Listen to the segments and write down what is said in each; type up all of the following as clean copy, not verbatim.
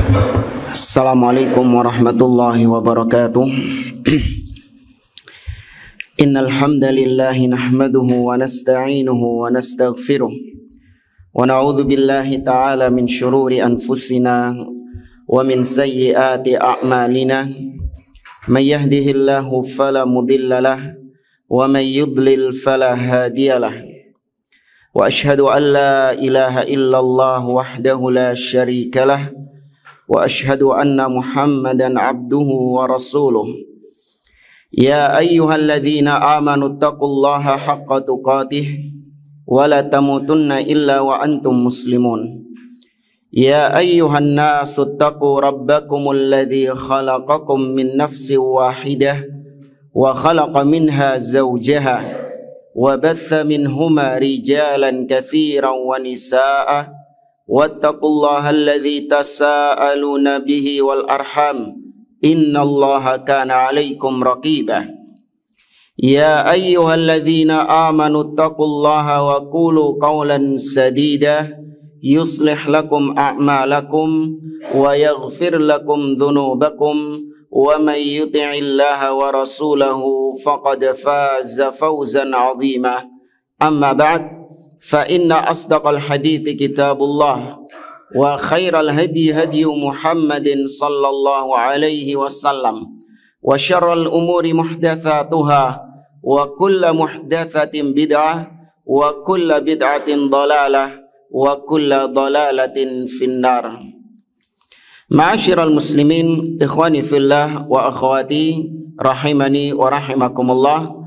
Assalamualaikum warahmatullahi wabarakatuh. Innal hamdalillah nahmaduhu wa nasta'inuhu wa nastaghfiruh wa na'udzu billahi ta'ala min shururi anfusina wa min sayyiati a'malina. May yahdihillahu fala mudilla lahu wa may yudlil fala hadiyalah. Wa ashhadu an la ilaha illallah wahdahu la syarika lah wa ashhadu anna Muhammadan abduhu wa rasuluh. Ya ayyuhalladzina amanu taqullaha haqqa tuqatih wa la tamutunna illa wa antum muslimun. Ya ayyuhan nasu taqu rabbakumul ladzi khalaqakum min nafsin wahidah wa khalaqa minha zawjaha wa batha minhuma rijalan katsiran wa nisaa wattaqullaha alladzi tasaaluna bihi wal arham innallaha kana 'alaikum raqiba. Ya ayyuhalladzina amanu taqullaha wa qulu qawlan sadida yuslih lakum a'malakum wa yaghfir lakum dhunubakum wa may yuti'illaha wa rasulahu faqad faza fawzan 'azima. Amma ba'd, fa inna asdaqal hadithi kitabullah wa khairal hadi hadiyu Muhammadin sallallahu alaihi wasallam wa syarral umuri muhdatsatuha wa kullu muhdatsatin bid'ah wa kullu bid'atin dhalalah wa kullu dhalalatin finnar. Ma'asyiral muslimin, ikhwani fillah wa akhwati rahimani wa rahimakumullah.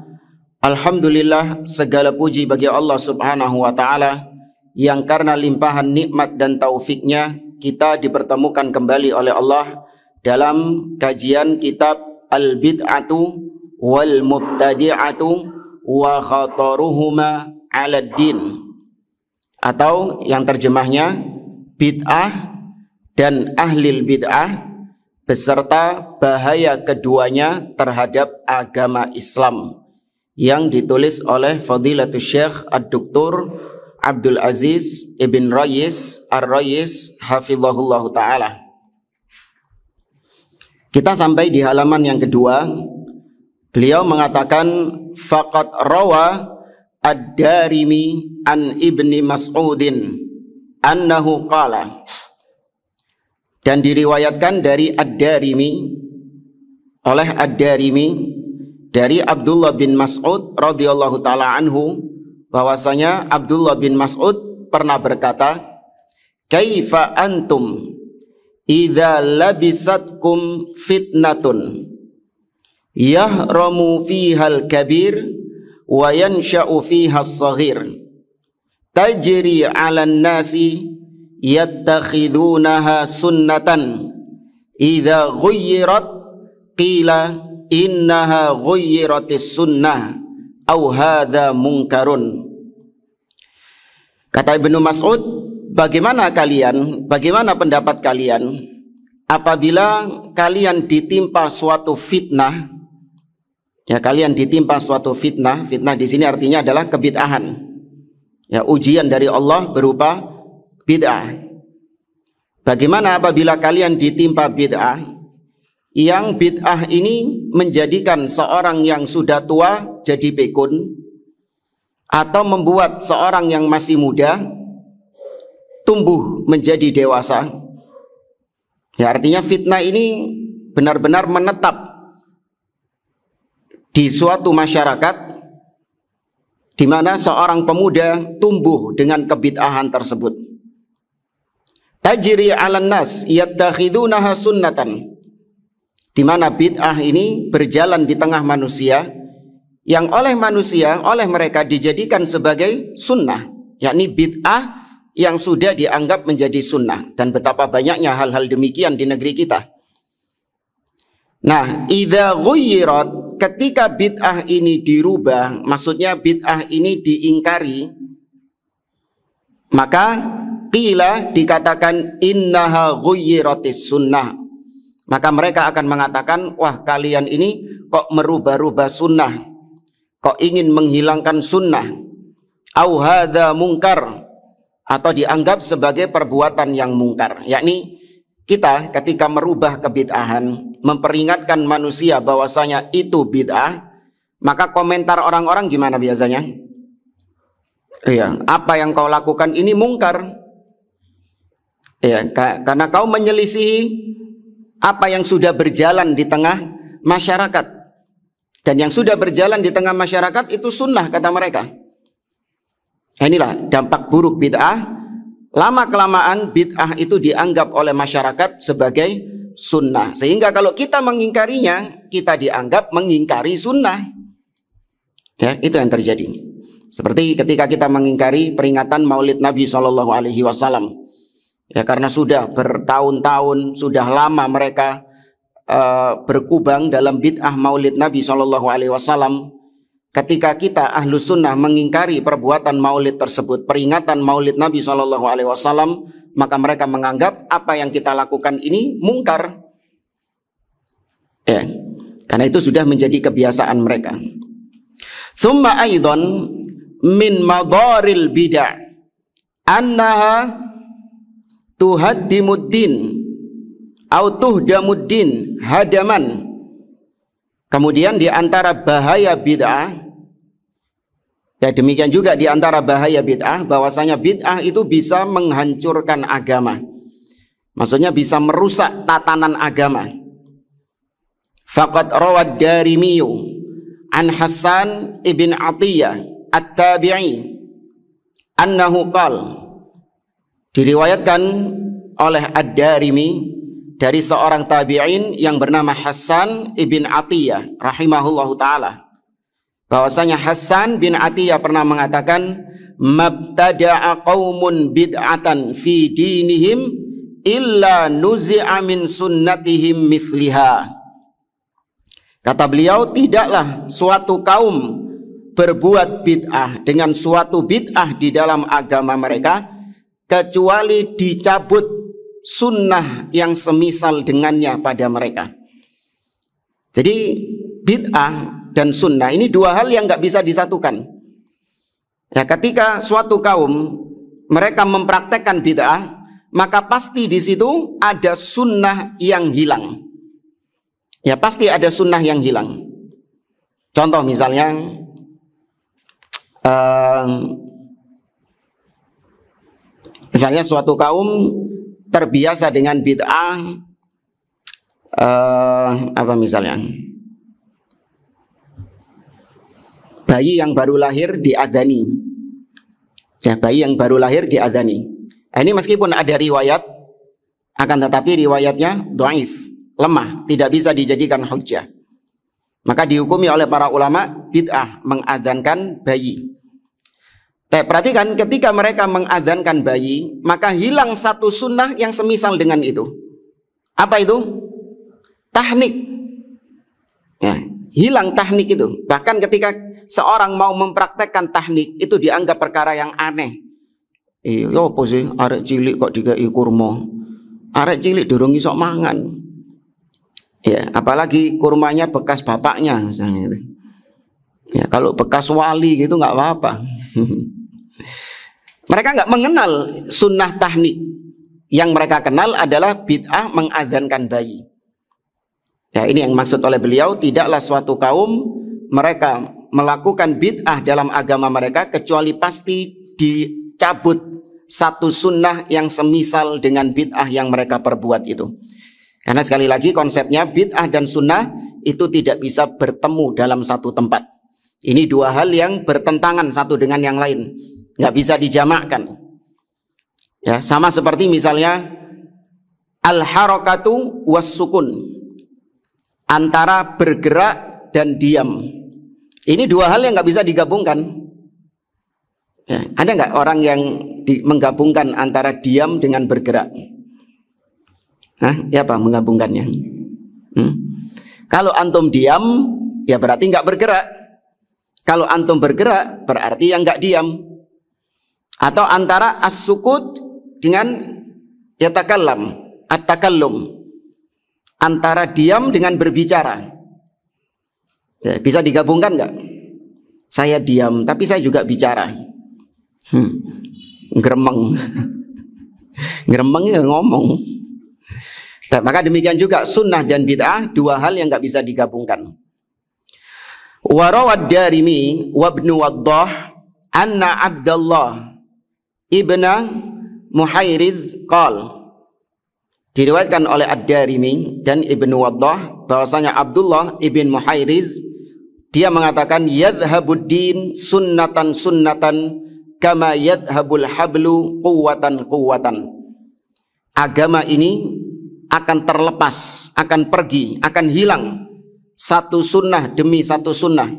Alhamdulillah, segala puji bagi Allah subhanahu wa ta'ala yang karena limpahan nikmat dan taufiknya kita dipertemukan kembali oleh Allah dalam kajian kitab Al-Bid'atu wal Mubtadi'atu wa Khataruhuma 'alad din, atau yang terjemahnya bid'ah dan ahlil bid'ah beserta bahaya keduanya terhadap agama Islam, yang ditulis oleh Fadilatul Syekh Ad-Doktor Abdul Aziz Ibn Rayis Ar-Rayis hafizahullah ta'ala. Kita sampai di halaman yang kedua. Beliau mengatakan faqad rawa Ad-Darimi an Ibni Mas'udin annahu qala, dan diriwayatkan dari Ad-Darimi oleh Ad-Darimi dari Abdullah bin Mas'ud radhiyallahu taala anhu bahwasanya Abdullah bin Mas'ud pernah berkata, kaifa antum idza labisatkum fitnatun yahramu fihal kabir wa yansha'u fiha as-saghir tajri 'alan nasi yattakhidunaha sunnatan idza ghuyyirat qila innaha ghuyyiratis sunnah au hadza munkarun. Kata Ibnu Mas'ud, bagaimana pendapat kalian apabila kalian ditimpa suatu fitnah? Ya, kalian ditimpa suatu fitnah. Fitnah di sini artinya adalah kebid'ahan. Ya, ujian dari Allah berupa bid'ah. Bagaimana apabila kalian ditimpa bid'ah, yang bid'ah ini menjadikan seorang yang sudah tua jadi pikun, atau membuat seorang yang masih muda tumbuh menjadi dewasa? Ya, artinya fitnah ini benar-benar menetap di suatu masyarakat di mana seorang pemuda tumbuh dengan kebid'ahan tersebut. Tajri 'alan nas yattakhidunaha sunnatan, di mana bid'ah ini berjalan di tengah manusia, yang oleh mereka dijadikan sebagai sunnah, yakni bid'ah yang sudah dianggap menjadi sunnah. Dan betapa banyaknya hal-hal demikian di negeri kita. Nah, idza ghuyyirat, ketika bid'ah ini dirubah, maksudnya bid'ah ini diingkari, maka qila, dikatakan innaha ghuyyiratis sunnah, maka mereka akan mengatakan, wah, kalian ini kok merubah-rubah sunnah, kok ingin menghilangkan sunnah, au hadza munkar, atau dianggap sebagai perbuatan yang mungkar, yakni kita ketika merubah kebid'ahan, memperingatkan manusia bahwasanya itu bid'ah, maka komentar orang-orang gimana biasanya? Iya, apa yang kau lakukan ini mungkar. Ya, karena kau menyelisihi apa yang sudah berjalan di tengah masyarakat. Dan yang sudah berjalan di tengah masyarakat itu sunnah, kata mereka. Nah, inilah dampak buruk bid'ah. Lama-kelamaan bid'ah itu dianggap oleh masyarakat sebagai sunnah. Sehingga kalau kita mengingkarinya, kita dianggap mengingkari sunnah. Ya, itu yang terjadi. Seperti ketika kita mengingkari peringatan Maulid Nabi SAW. Ya, karena sudah bertahun-tahun, sudah lama mereka berkubang dalam bid'ah Maulid Nabi SAW. Ketika kita ahlu sunnah mengingkari perbuatan maulid tersebut, peringatan Maulid Nabi SAW, maka mereka menganggap apa yang kita lakukan ini mungkar. Ya, karena itu sudah menjadi kebiasaan mereka. Thumma aidan min madaril bid'ah annaha tuhaddimuddin au tuhdamuddin hadaman. Kemudian di antara bahaya bid'ah, ya demikian juga di antara bahaya bid'ah, bahwasanya bid'ah itu bisa menghancurkan agama. Maksudnya bisa merusak tatanan agama. Faqad rawad Darimiyu an Hasan ibn Atiyah at-Tabi'i annahu qala, diriwayatkan oleh Ad-Darimi dari seorang tabi'in yang bernama Hasan ibn Atiyah rahimahullahu ta'ala, bahwasanya Hasan bin Atiyah pernah mengatakan, mabtada'a qaumun bid'atan fi dinihim illa nuzi'a min sunnatihim mithliha. Kata beliau, tidaklah suatu kaum berbuat bid'ah dengan suatu bid'ah di dalam agama mereka kecuali dicabut sunnah yang semisal dengannya pada mereka. Jadi bid'ah dan sunnah ini dua hal yang nggak bisa disatukan. Ya, ketika suatu kaum mereka mempraktekkan bid'ah, maka pasti di situ ada sunnah yang hilang. Ya, pasti ada sunnah yang hilang. Contoh misalnya, misalnya suatu kaum terbiasa dengan bid'ah, apa misalnya, bayi yang baru lahir diadzani. Ya, bayi yang baru lahir diadzani. Ini meskipun ada riwayat, akan tetapi riwayatnya dhaif, lemah, tidak bisa dijadikan hujjah. Maka dihukumi oleh para ulama bid'ah mengadzankan bayi. Perhatikan, ketika mereka mengadzankan bayi, maka hilang satu sunnah yang semisal dengan itu. Apa itu? Tahnik. Ya, hilang tahnik itu. Bahkan ketika seorang mau mempraktekkan tahnik, itu dianggap perkara yang aneh. Ya apa sih, arek cilik kok dikai kurma? Arek cilik durung iso mangan. Ya, apalagi kurmanya bekas bapaknya misalnya itu. Ya, kalau bekas wali gitu nggak apa-apa. Mereka nggak mengenal sunnah tahnik. Yang mereka kenal adalah bid'ah mengadzankan bayi. Ya, ini yang maksud oleh beliau, tidaklah suatu kaum mereka melakukan bid'ah dalam agama mereka kecuali pasti dicabut satu sunnah yang semisal dengan bid'ah yang mereka perbuat itu. Karena sekali lagi konsepnya bid'ah dan sunnah itu tidak bisa bertemu dalam satu tempat. Ini dua hal yang bertentangan satu dengan yang lain, nggak bisa dijamakkan. Ya, sama seperti misalnya al-harakatu was-sukun, antara bergerak dan diam. Ini dua hal yang nggak bisa digabungkan. Ya, ada nggak orang yang menggabungkan antara diam dengan bergerak? Ya apa menggabungkannya? Kalau antum diam, ya berarti nggak bergerak. Kalau antum bergerak, berarti yang nggak diam. Atau antara as-sukut dengan yatakallam, at-takallum, antara diam dengan berbicara. Ya, bisa digabungkan nggak? Saya diam, tapi saya juga bicara. Gremeng, gremeng ya ngomong. Maka demikian juga sunnah dan bid'ah, dua hal yang nggak bisa digabungkan. Warawad Darimi wa Ibnu Waddah anna Abdullah ibna Muhairiz qal, diriwayatkan oleh Ad-Darimi dan Ibnu Waddah bahwasanya Abdullah ibn Muhairiz dia mengatakan yadhhabud din sunnatan sunnatan kama yadhhabul hablu quwwatan quwwatan. Agama ini akan terlepas, akan pergi, akan hilang satu sunnah demi satu sunnah,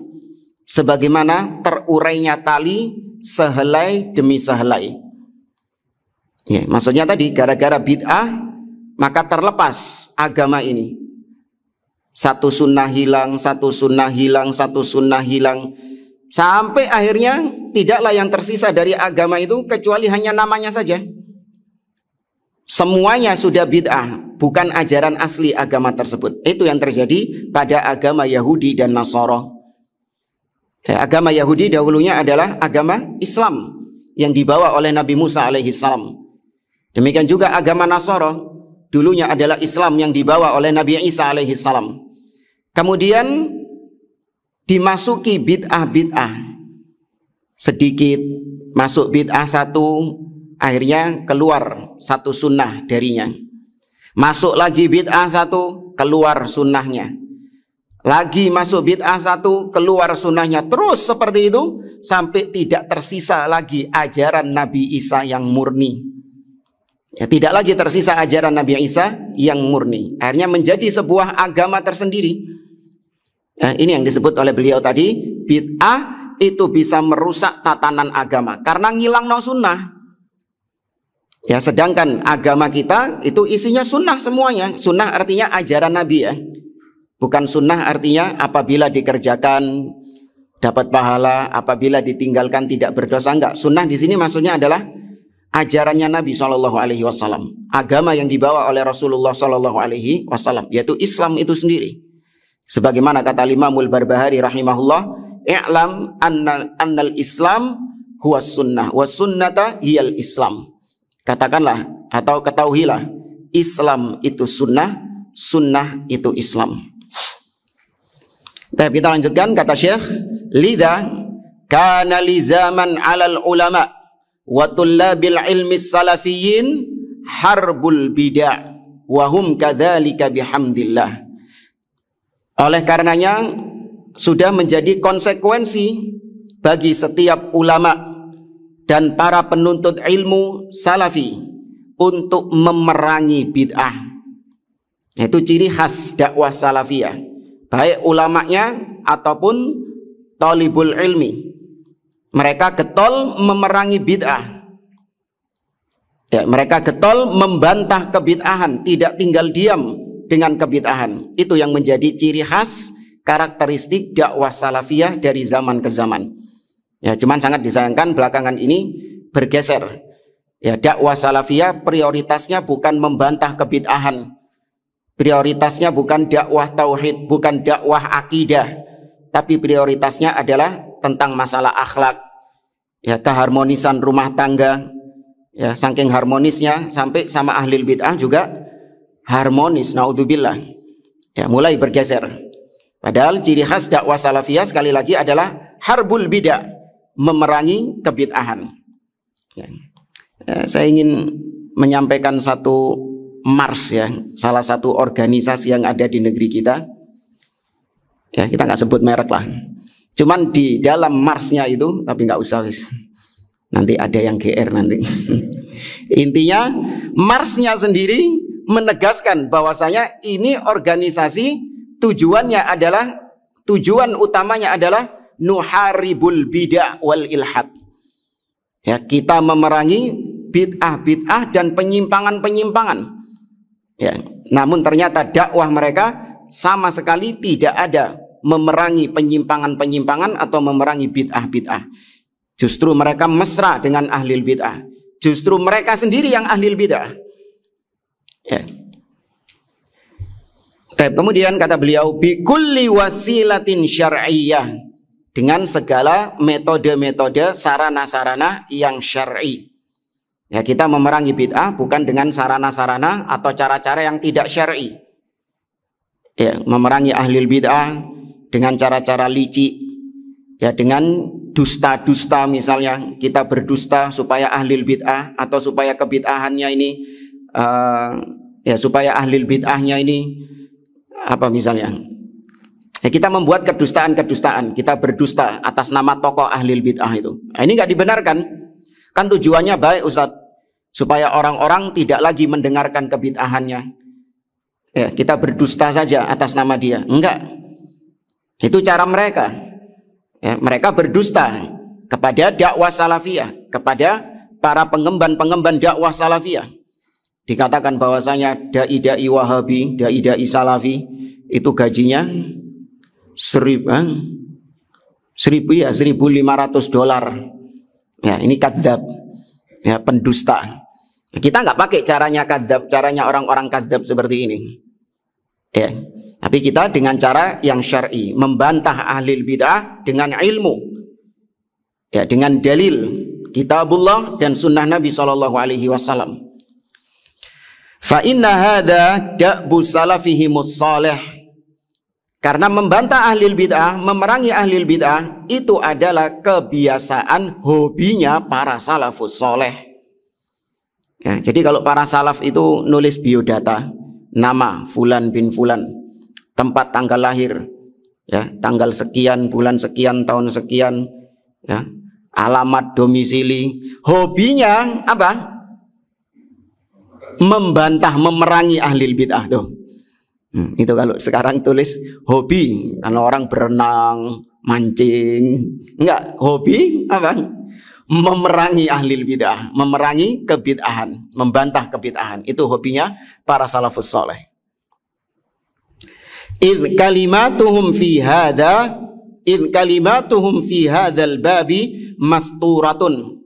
sebagaimana terurainya tali sehelai demi sehelai. Ya, maksudnya tadi gara-gara bid'ah maka terlepas agama ini. Satu sunnah hilang, satu sunnah hilang, satu sunnah hilang, sampai akhirnya tidaklah yang tersisa dari agama itu kecuali hanya namanya saja. Semuanya sudah bid'ah, bukan ajaran asli agama tersebut. Itu yang terjadi pada agama Yahudi dan Nasara. Agama Yahudi dahulunya adalah agama Islam yang dibawa oleh Nabi Musa alaihi salam. Demikian juga agama Nasara dulunya adalah Islam yang dibawa oleh Nabi Isa alaihi salam. Kemudian dimasuki bid'ah-bid'ah. Sedikit masuk bid'ah satu, akhirnya keluar satu sunnah darinya. Masuk lagi bid'ah satu, keluar sunnahnya. Lagi masuk bid'ah satu, keluar sunnahnya. Terus seperti itu sampai tidak tersisa lagi ajaran Nabi Isa yang murni. Ya, tidak lagi tersisa ajaran Nabi Isa yang murni. Akhirnya menjadi sebuah agama tersendiri. Nah, ini yang disebut oleh beliau tadi, bid'ah itu bisa merusak tatanan agama karena ngilang no sunnah. Ya, sedangkan agama kita itu isinya sunnah semuanya. Sunnah artinya ajaran Nabi ya. Bukan sunnah artinya apabila dikerjakan dapat pahala, apabila ditinggalkan tidak berdosa, enggak. Sunnah di sini maksudnya adalah ajarannya Nabi SAW, agama yang dibawa oleh Rasulullah SAW, yaitu Islam itu sendiri. Sebagaimana kata Imamul Barbahari rahimahullah, i'lam annal Islam huwa sunnah, wa sunnata hiyal Islam. Katakanlah atau ketahuilah, Islam itu sunnah, sunnah itu Islam. Tapi kita lanjutkan, kata Syekh, lidha kana li zaman 'alal ulama wa tullabil ilmi salafiyyin harbul bid'ah wa hum kadzalika bihamdillah. Oleh karenanya sudah menjadi konsekuensi bagi setiap ulama dan para penuntut ilmu salafi untuk memerangi bid'ah. Itu ciri khas dakwah salafiyah, baik ulamanya ataupun talibul ilmi. Mereka getol memerangi bid'ah. Ya, mereka getol membantah kebid'ahan, tidak tinggal diam dengan kebid'ahan. Itu yang menjadi ciri khas karakteristik dakwah salafiyah dari zaman ke zaman. Ya, cuman sangat disayangkan belakangan ini bergeser. Ya, dakwah salafiyah prioritasnya bukan membantah kebid'ahan. Prioritasnya bukan dakwah tauhid, bukan dakwah akidah, tapi prioritasnya adalah tentang masalah akhlak, ya, keharmonisan rumah tangga. Ya, saking harmonisnya sampai sama ahli bid'ah juga harmonis, naudzubillah. Ya, mulai bergeser. Padahal ciri khas dakwah salafiyah sekali lagi adalah harbul bid'ah, memerangi kebid'ahan. Ya. Saya ingin menyampaikan satu mars, ya, salah satu organisasi yang ada di negeri kita. Ya, kita nggak sebut merek lah. Cuman di dalam marsnya itu, tapi nggak usah, nanti ada yang GR nanti. Intinya marsnya sendiri menegaskan bahwasanya ini organisasi tujuannya adalah, tujuan utamanya adalah nuharibul bid'ah wal ilhad. Ya, kita memerangi bid'ah-bid'ah dan penyimpangan-penyimpangan. Ya, namun ternyata dakwah mereka sama sekali tidak ada memerangi penyimpangan-penyimpangan atau memerangi bid'ah-bid'ah. Justru mereka mesra dengan ahli bid'ah. Justru mereka sendiri yang ahli bid'ah. Ya. Kemudian kata beliau, bikulli wasilatin syar'iyyah, dengan segala metode-metode sarana-sarana yang syar'i. Ya, kita memerangi bid'ah bukan dengan sarana-sarana atau cara-cara yang tidak syar'i. Ya, memerangi ahli bid'ah dengan cara-cara licik. Ya, dengan dusta-dusta, misalnya kita berdusta supaya ahli bid'ah atau supaya kebid'ahannya ini supaya ahli bid'ahnya ini apa misalnya. Ya, kita membuat kedustaan-kedustaan, kita berdusta atas nama tokoh ahli bid'ah itu. Nah, ini nggak dibenarkan. Kan tujuannya baik, Ustaz, supaya orang-orang tidak lagi mendengarkan kebid'ahannya. Ya, kita berdusta saja atas nama dia. Enggak. Itu cara mereka. Ya, mereka berdusta kepada dakwah salafiyah, kepada para pengemban-pengemban dakwah salafiyah. Dikatakan bahwasanya dai-dai Wahabi, dai-dai Salafi itu gajinya $1.500. Ya, ini kadzab. Ya, pendusta. Kita nggak pakai caranya kadzab, caranya orang-orang kadzab seperti ini. Ya, tapi kita dengan cara yang syar'i, membantah ahli bid'ah dengan ilmu. Ya, dengan dalil kitabullah dan sunnah Nabi SAW. Fa inna hadza da'bu salafihimus salih. Karena membantah ahli bid'ah, memerangi ahli bid'ah itu adalah kebiasaan, hobinya para salafus soleh. Ya, jadi kalau para salaf itu nulis biodata, nama fulan bin fulan, tempat tanggal lahir, ya, tanggal sekian, bulan sekian, tahun sekian, ya, alamat domisili. Hobinya apa? Membantah, memerangi ahli bid'ah tuh. Itu kalau sekarang tulis hobi, kalau orang berenang, mancing, enggak, hobi apa? Memerangi ahli bid'ah, memerangi kebid'ahan, membantah kebid'ahan. Itu hobinya para salafus saleh. Idz kalimatuhum fi hadzal babi masturatun.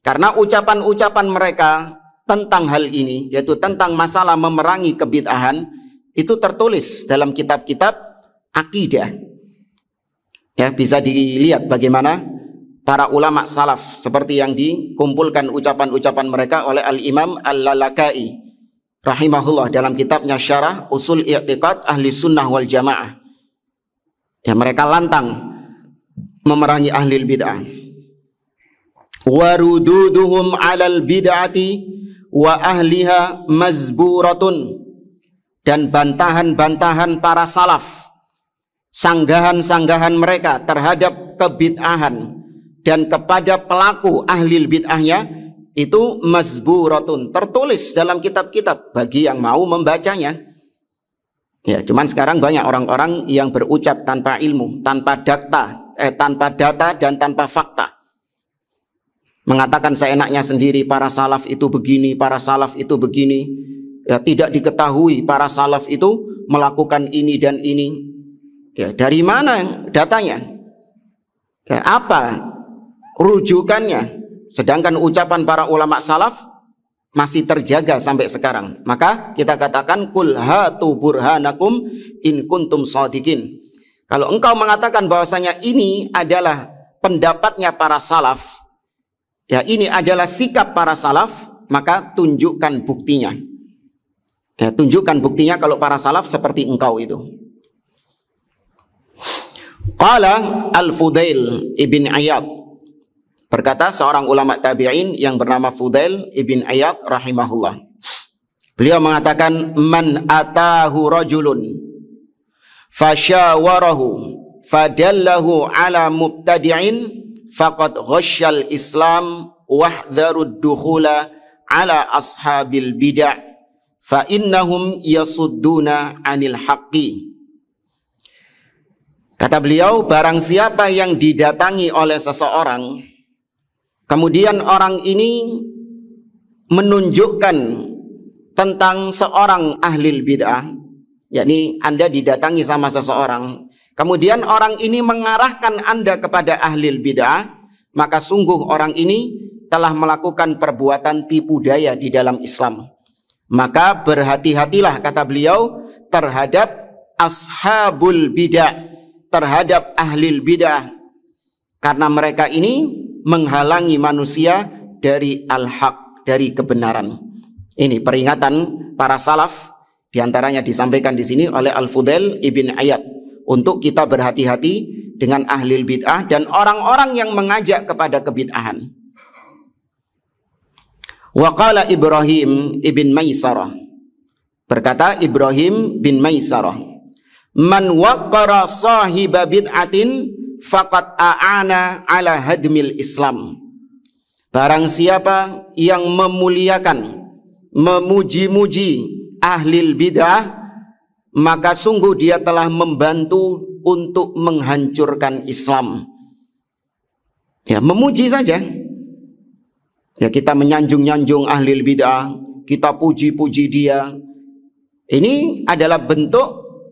Karena ucapan-ucapan mereka tentang hal ini, yaitu tentang masalah memerangi kebid'ahan, itu tertulis dalam kitab-kitab akidah. Ya, bisa dilihat bagaimana para ulama salaf seperti yang dikumpulkan ucapan-ucapan mereka oleh Al-Imam Al-Lalaka'i rahimahullah dalam kitabnya Syarah Usul I'tiqad Ahli Sunnah wal Jamaah. Ya, mereka lantang memerangi ahli bid'ah. Warududuhum 'alal bid'ati wa ahliha mazburatun. Dan bantahan-bantahan para salaf, sanggahan-sanggahan mereka terhadap kebid'ahan dan kepada pelaku ahli bid'ahnya itu mazburatun, tertulis dalam kitab-kitab bagi yang mau membacanya. Ya, cuman sekarang banyak orang-orang yang berucap tanpa ilmu, tanpa data dan tanpa fakta. Mengatakan seenaknya sendiri, para salaf itu begini, para salaf itu begini. Ya, tidak diketahui para salaf itu melakukan ini dan ini. Ya, dari mana datanya? Ya, apa rujukannya? Sedangkan ucapan para ulama salaf masih terjaga sampai sekarang. Maka kita katakan kul hatu burhanakum in kuntum shadiqin. Kalau engkau mengatakan bahwasanya ini adalah pendapatnya para salaf, ya, ini adalah sikap para salaf, maka tunjukkan buktinya. Ya, tunjukkan buktinya kalau para salaf seperti engkau itu. Qala Al-Fudail ibn Iyad, berkata seorang ulama tabi'in yang bernama Fudail ibn Iyad rahimahullah. Beliau mengatakan, man atahu rajulun fasyawarahu fadallahu ala mubtadi'in faqad ghasyal Islam wahdharud dukhula ala ashabil bid'ah fa innahum yasudduna 'anil haqqi. Kata beliau, barang siapa yang didatangi oleh seseorang, kemudian orang ini menunjukkan tentang seorang ahli bid'ah, yakni Anda didatangi sama seseorang, kemudian orang ini mengarahkan Anda kepada ahli bid'ah, maka sungguh orang ini telah melakukan perbuatan tipu daya di dalam Islam. Maka berhati-hatilah, kata beliau, terhadap ashabul bid'ah, terhadap ahli bid'ah, karena mereka ini menghalangi manusia dari al-haq, dari kebenaran. Ini peringatan para salaf, diantaranya disampaikan di sini oleh Al-Fudail ibn Iyad, untuk kita berhati-hati dengan ahli bid'ah dan orang-orang yang mengajak kepada kebid'ahan. Wa qala Ibrahim ibn Maisarah, berkata Ibrahim bin Maisarah, man waqqara sahiba bid'atin faqad a'ana ala hadmil Islam. Barang siapa yang memuliakan, memuji-muji ahli bid'ah, maka sungguh dia telah membantu untuk menghancurkan Islam. Ya, memuji saja. Ya, kita menyanjung-nyanjung ahli bid'ah, kita puji-puji dia. Ini adalah bentuk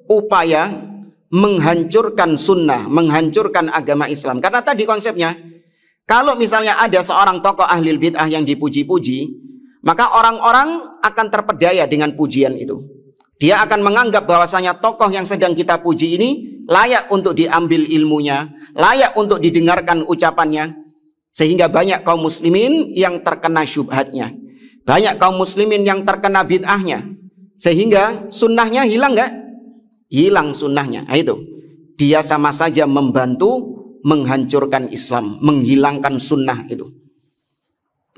upaya menghancurkan sunnah, menghancurkan agama Islam. Karena tadi konsepnya, kalau misalnya ada seorang tokoh ahli bid'ah yang dipuji-puji, maka orang-orang akan terpedaya dengan pujian itu. Dia akan menganggap bahwasanya tokoh yang sedang kita puji ini layak untuk diambil ilmunya, layak untuk didengarkan ucapannya. Sehingga banyak kaum muslimin yang terkena syubhatnya, banyak kaum muslimin yang terkena bid'ahnya, sehingga sunnahnya hilang nggak? Hilang sunnahnya. Nah, itu dia sama saja membantu menghancurkan Islam, menghilangkan sunnah itu.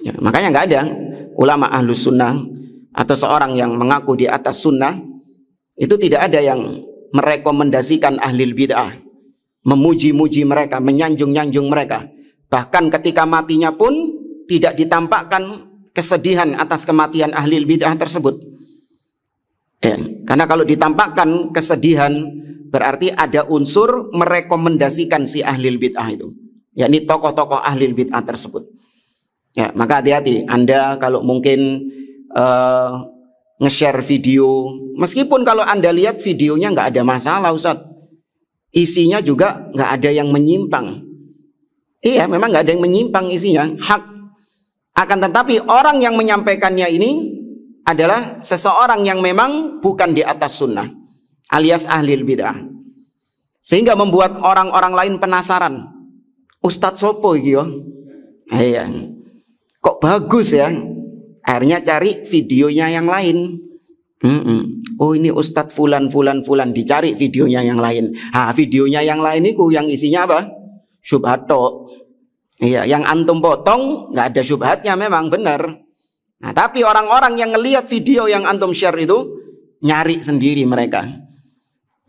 Ya, makanya nggak ada ulama ahlus sunnah atau seorang yang mengaku di atas sunnah itu tidak ada yang merekomendasikan ahli bid'ah, memuji-muji mereka, menyanjung-nyanjung mereka. Bahkan ketika matinya pun tidak ditampakkan kesedihan atas kematian ahli bid'ah tersebut. Ya, karena kalau ditampakkan kesedihan berarti ada unsur merekomendasikan si ahli bid'ah itu, yakni tokoh-tokoh ahli bid'ah tersebut. Ya, maka hati-hati Anda kalau mungkin nge-share video, meskipun kalau Anda lihat videonya nggak ada masalah Ustadz, isinya juga nggak ada yang menyimpang. Iya, memang nggak ada yang menyimpang isinya, hak. Akan tetapi orang yang menyampaikannya ini adalah seseorang yang memang bukan di atas sunnah, alias ahli bid'ah, sehingga membuat orang-orang lain penasaran. Ustadz sopo iki yo? Iya, kok bagus ya? Akhirnya cari videonya yang lain. Oh, ini Ustadz fulan, dicari videonya yang lain. Videonya yang lain itu yang isinya apa? Syubhat tok. Iya, yang antum potong nggak ada syubhatnya, memang benar. Nah, tapi orang-orang yang ngelihat video yang antum share itu nyari sendiri mereka.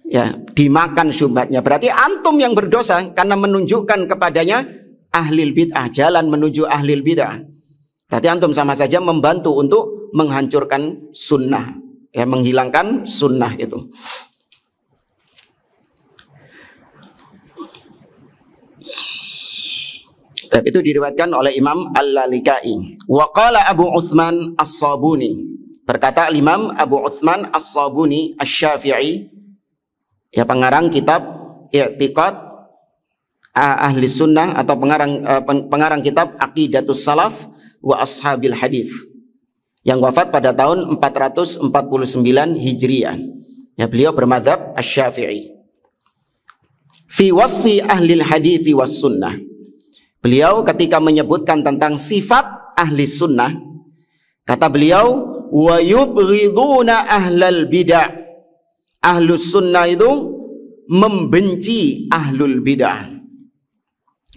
Ya, dimakan syubhatnya. Berarti antum yang berdosa karena menunjukkan kepadanya ahli bid'ah, jalan menuju ahli bid'ah. Berarti antum sama saja membantu untuk menghancurkan sunnah, ya, menghilangkan sunnah itu. Tapi itu diriwayatkan oleh Imam Al-Lalikai. Wa qala Abu Utsman As-Sabuni, berkata Imam Abu Utsman As-Sabuni Asy-Syafi'i, ya, pengarang kitab I'tiqad Ahli Sunnah atau pengarang kitab Aqidatus Salaf wa Ashabil Hadis, yang wafat pada tahun 449 Hijriah. Ya, beliau bermadzhab Asy-Syafi'i. Fi wasfi ahli hadits was sunnah. Beliau ketika menyebutkan tentang sifat ahli sunnah, kata beliau, wa yubghiduna ahlal bid'ah. Ahlus sunnah itu membenci ahlul bid'ah.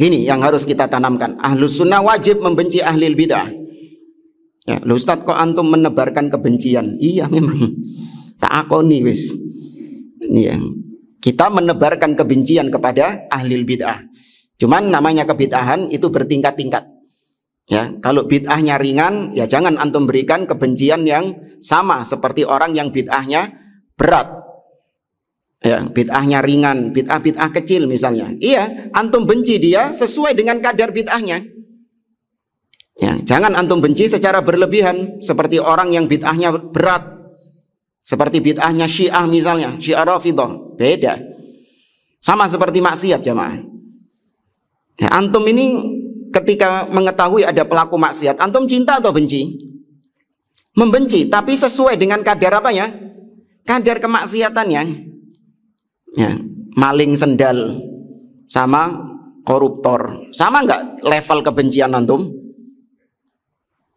Ini yang harus kita tanamkan. Ahlus sunnah wajib membenci ahlul bid'ah. Ya, lho Ustaz, kok antum menebarkan kebencian? Iya, memang. Tak akoni wis. Iya. Kita menebarkan kebencian kepada ahlul bid'ah. Cuman namanya kebid'ahan itu bertingkat-tingkat. Ya, kalau bid'ahnya ringan, ya jangan antum berikan kebencian yang sama seperti orang yang bid'ahnya berat. Ya, bid'ahnya ringan, bid'ah kecil misalnya. Iya, antum benci dia sesuai dengan kadar bid'ahnya. Ya, jangan antum benci secara berlebihan seperti orang yang bid'ahnya berat. Seperti bid'ahnya Syiah misalnya, Syiah Rafidhah, beda. Sama seperti maksiat, jamaah. Ya, antum ini ketika mengetahui ada pelaku maksiat, antum cinta atau benci? Membenci, tapi sesuai dengan kadar apanya? Kadar kemaksiatannya. Ya, maling sendal sama koruptor, sama nggak level kebencian antum?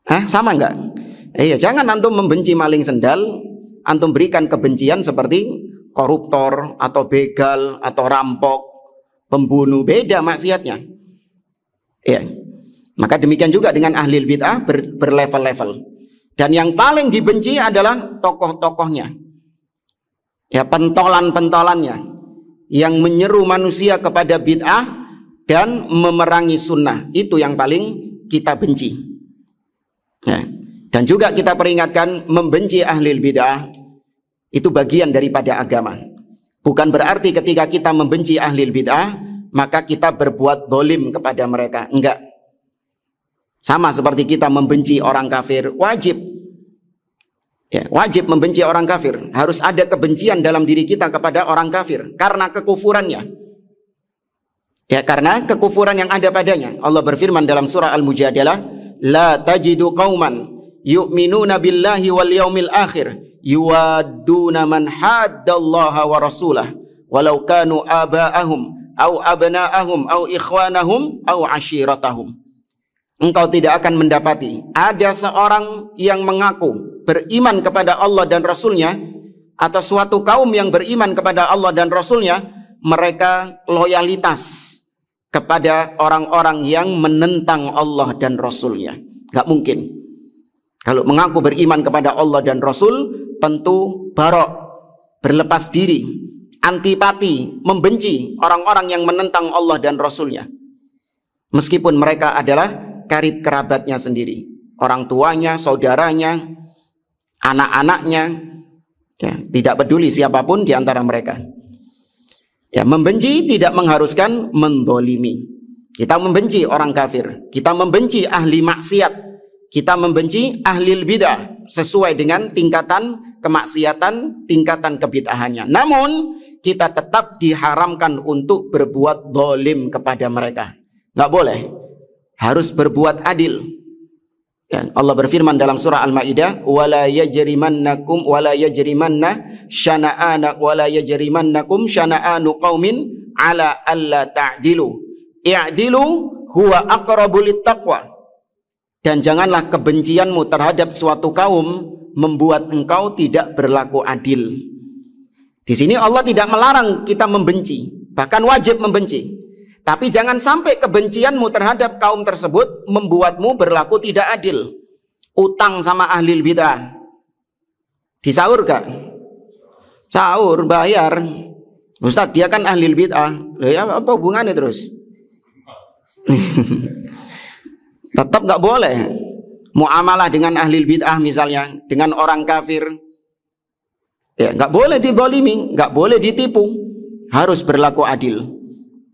Hah, sama enggak? Iya, jangan antum membenci maling sendal, antum berikan kebencian seperti koruptor atau begal atau rampok, pembunuh, beda maksiatnya. Ya. Maka demikian juga dengan ahli bid'ah berlevel-level. Dan yang paling dibenci adalah tokoh-tokohnya. Ya, pentolan-pentolannya yang menyeru manusia kepada bid'ah dan memerangi sunnah. Itu yang paling kita benci. Ya. Dan juga kita peringatkan, membenci ahli bid'ah itu bagian daripada agama. Bukan berarti ketika kita membenci ahli bid'ah maka kita berbuat zalim kepada mereka. Enggak. Sama seperti kita membenci orang kafir, wajib. Ya, wajib membenci orang kafir. Harus ada kebencian dalam diri kita kepada orang kafir karena kekufurannya. Ya, karena kekufuran yang ada padanya. Allah berfirman dalam surah Al-Mujadalah, la tajidu qauman yu'minuna billahi wal yaumil akhir yuwadduna man haddallaha wa rasulah walau kanu aba'ahum au abna'ahum au ikhwanahum au ashiratahum. Engkau tidak akan mendapati ada seorang yang mengaku beriman kepada Allah dan Rasulnya, atau suatu kaum yang beriman kepada Allah dan Rasulnya, mereka loyalitas kepada orang-orang yang menentang Allah dan Rasulnya. Gak mungkin. Kalau mengaku beriman kepada Allah dan Rasul, tentu barok, berlepas diri, antipati, membenci orang-orang yang menentang Allah dan Rasulnya. Meskipun mereka adalah karib kerabatnya sendiri, orang tuanya, saudaranya, anak-anaknya, ya, tidak peduli siapapun di antara mereka. Ya, membenci tidak mengharuskan mendolimi. Kita membenci orang kafir, kita membenci ahli maksiat, kita membenci ahli bid'ah sesuai dengan tingkatan kemaksiatan, tingkatan kebid'ahannya. Namun kita tetap diharamkan untuk berbuat zalim kepada mereka. Nggak boleh. Harus berbuat adil. Ya, Allah berfirman dalam surah Al-Maidah, wala yajrimannakum wala yajrimanna syana'ana wala yajrimannakum syana'anu qaumin ala alla ta'dilu i'dilu huwa aqrabu littaqwa. Dan janganlah kebencianmu terhadap suatu kaum membuat engkau tidak berlaku adil. Di sini Allah tidak melarang kita membenci, bahkan wajib membenci. Tapi jangan sampai kebencianmu terhadap kaum tersebut membuatmu berlaku tidak adil. Utang sama ahli bid'ah, disaur gak? Sahur, bayar. Ustaz, dia kan ahli bid'ah. Loh ya, apa hubungannya terus? Tetap gak boleh muamalah dengan ahli bid'ah misalnya, dengan orang kafir. Ya, gak boleh dizalimi, gak boleh ditipu. Harus berlaku adil.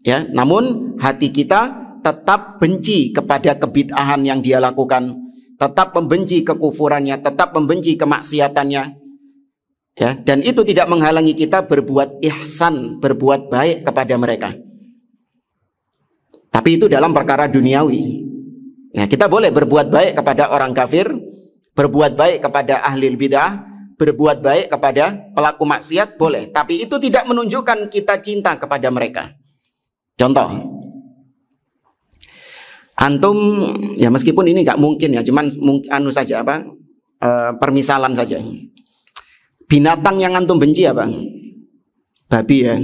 Ya, namun hati kita tetap benci kepada kebid'ahan yang dia lakukan, tetap membenci kekufurannya, tetap membenci kemaksiatannya. Ya, dan itu tidak menghalangi kita berbuat ihsan, berbuat baik kepada mereka. Tapi itu dalam perkara duniawi. Ya, kita boleh berbuat baik kepada orang kafir, berbuat baik kepada ahli bid'ah, berbuat baik kepada pelaku maksiat, boleh. Tapi itu tidak menunjukkan kita cinta kepada mereka. Contoh, antum, ya meskipun ini nggak mungkin ya, cuman anu saja apa, permisalan saja. Binatang yang antum benci apa? Babi ya.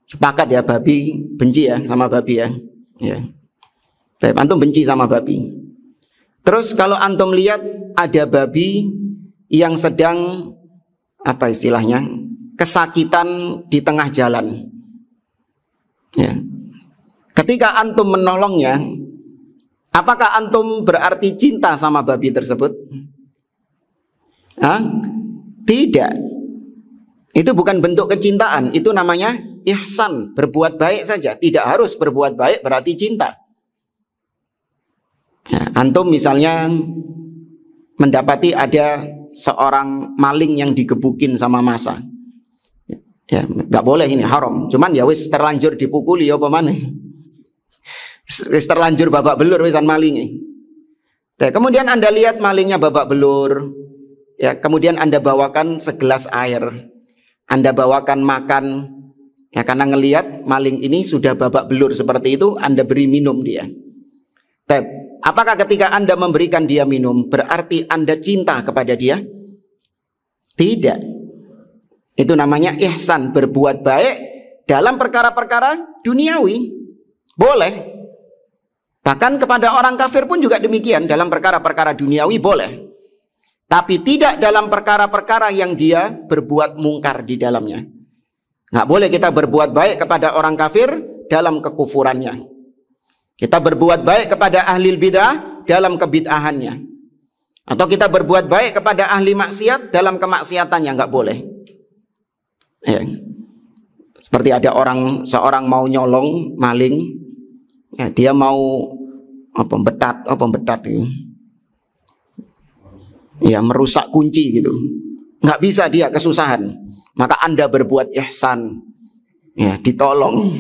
Sepakat ya, babi, benci ya sama babi ya. Ya. Antum benci sama babi. Terus kalau antum lihat ada babi yang sedang apa istilahnya, kesakitan di tengah jalan. Ya. Ketika antum menolongnya, apakah antum berarti cinta sama babi tersebut? Hah? Tidak. Itu bukan bentuk kecintaan, itu namanya ihsan, berbuat baik saja. Tidak harus berbuat baik berarti cinta. Ya, antum misalnya mendapati ada seorang maling yang digebukin sama massa. Ya, nggak boleh, ini haram. Cuman ya wis terlanjur dipukuli ya apa maneh. Wis terlanjur babak belur wisan malinge. Ya, kemudian Anda lihat malingnya babak belur. Ya, kemudian Anda bawakan segelas air. Anda bawakan makan. Ya, karena ngelihat maling ini sudah babak belur seperti itu, Anda beri minum dia. Apakah ketika Anda memberikan dia minum berarti Anda cinta kepada dia? Tidak. Itu namanya ihsan, berbuat baik dalam perkara-perkara duniawi. Boleh. Bahkan kepada orang kafir pun juga demikian, dalam perkara-perkara duniawi boleh. Tapi tidak dalam perkara-perkara yang dia berbuat mungkar di dalamnya. Nggak boleh kita berbuat baik kepada orang kafir dalam kekufurannya. Kita berbuat baik kepada ahli bidah dalam kebid'ahannya. Atau kita berbuat baik kepada ahli maksiat dalam kemaksiatannya, nggak boleh. Ya. Seperti ada seorang mau nyolong, maling, ya, dia mau betat itu. Ya, merusak kunci gitu. Nggak bisa, dia kesusahan. Maka Anda berbuat ihsan. Ya, ditolong.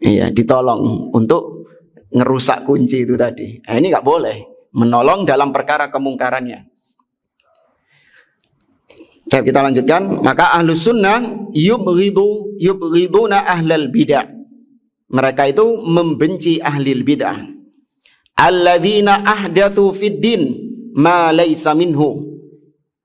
Iya, ditolong untuk ngerusak kunci itu tadi. Nah, ini nggak boleh menolong dalam perkara kemungkarannya. Kita lanjutkan. Maka ahlus sunnah yubghiduna ahlal bidah. Mereka itu membenci ahlil bidah. Alladzina ahdatsu fid din ma laysa minhu.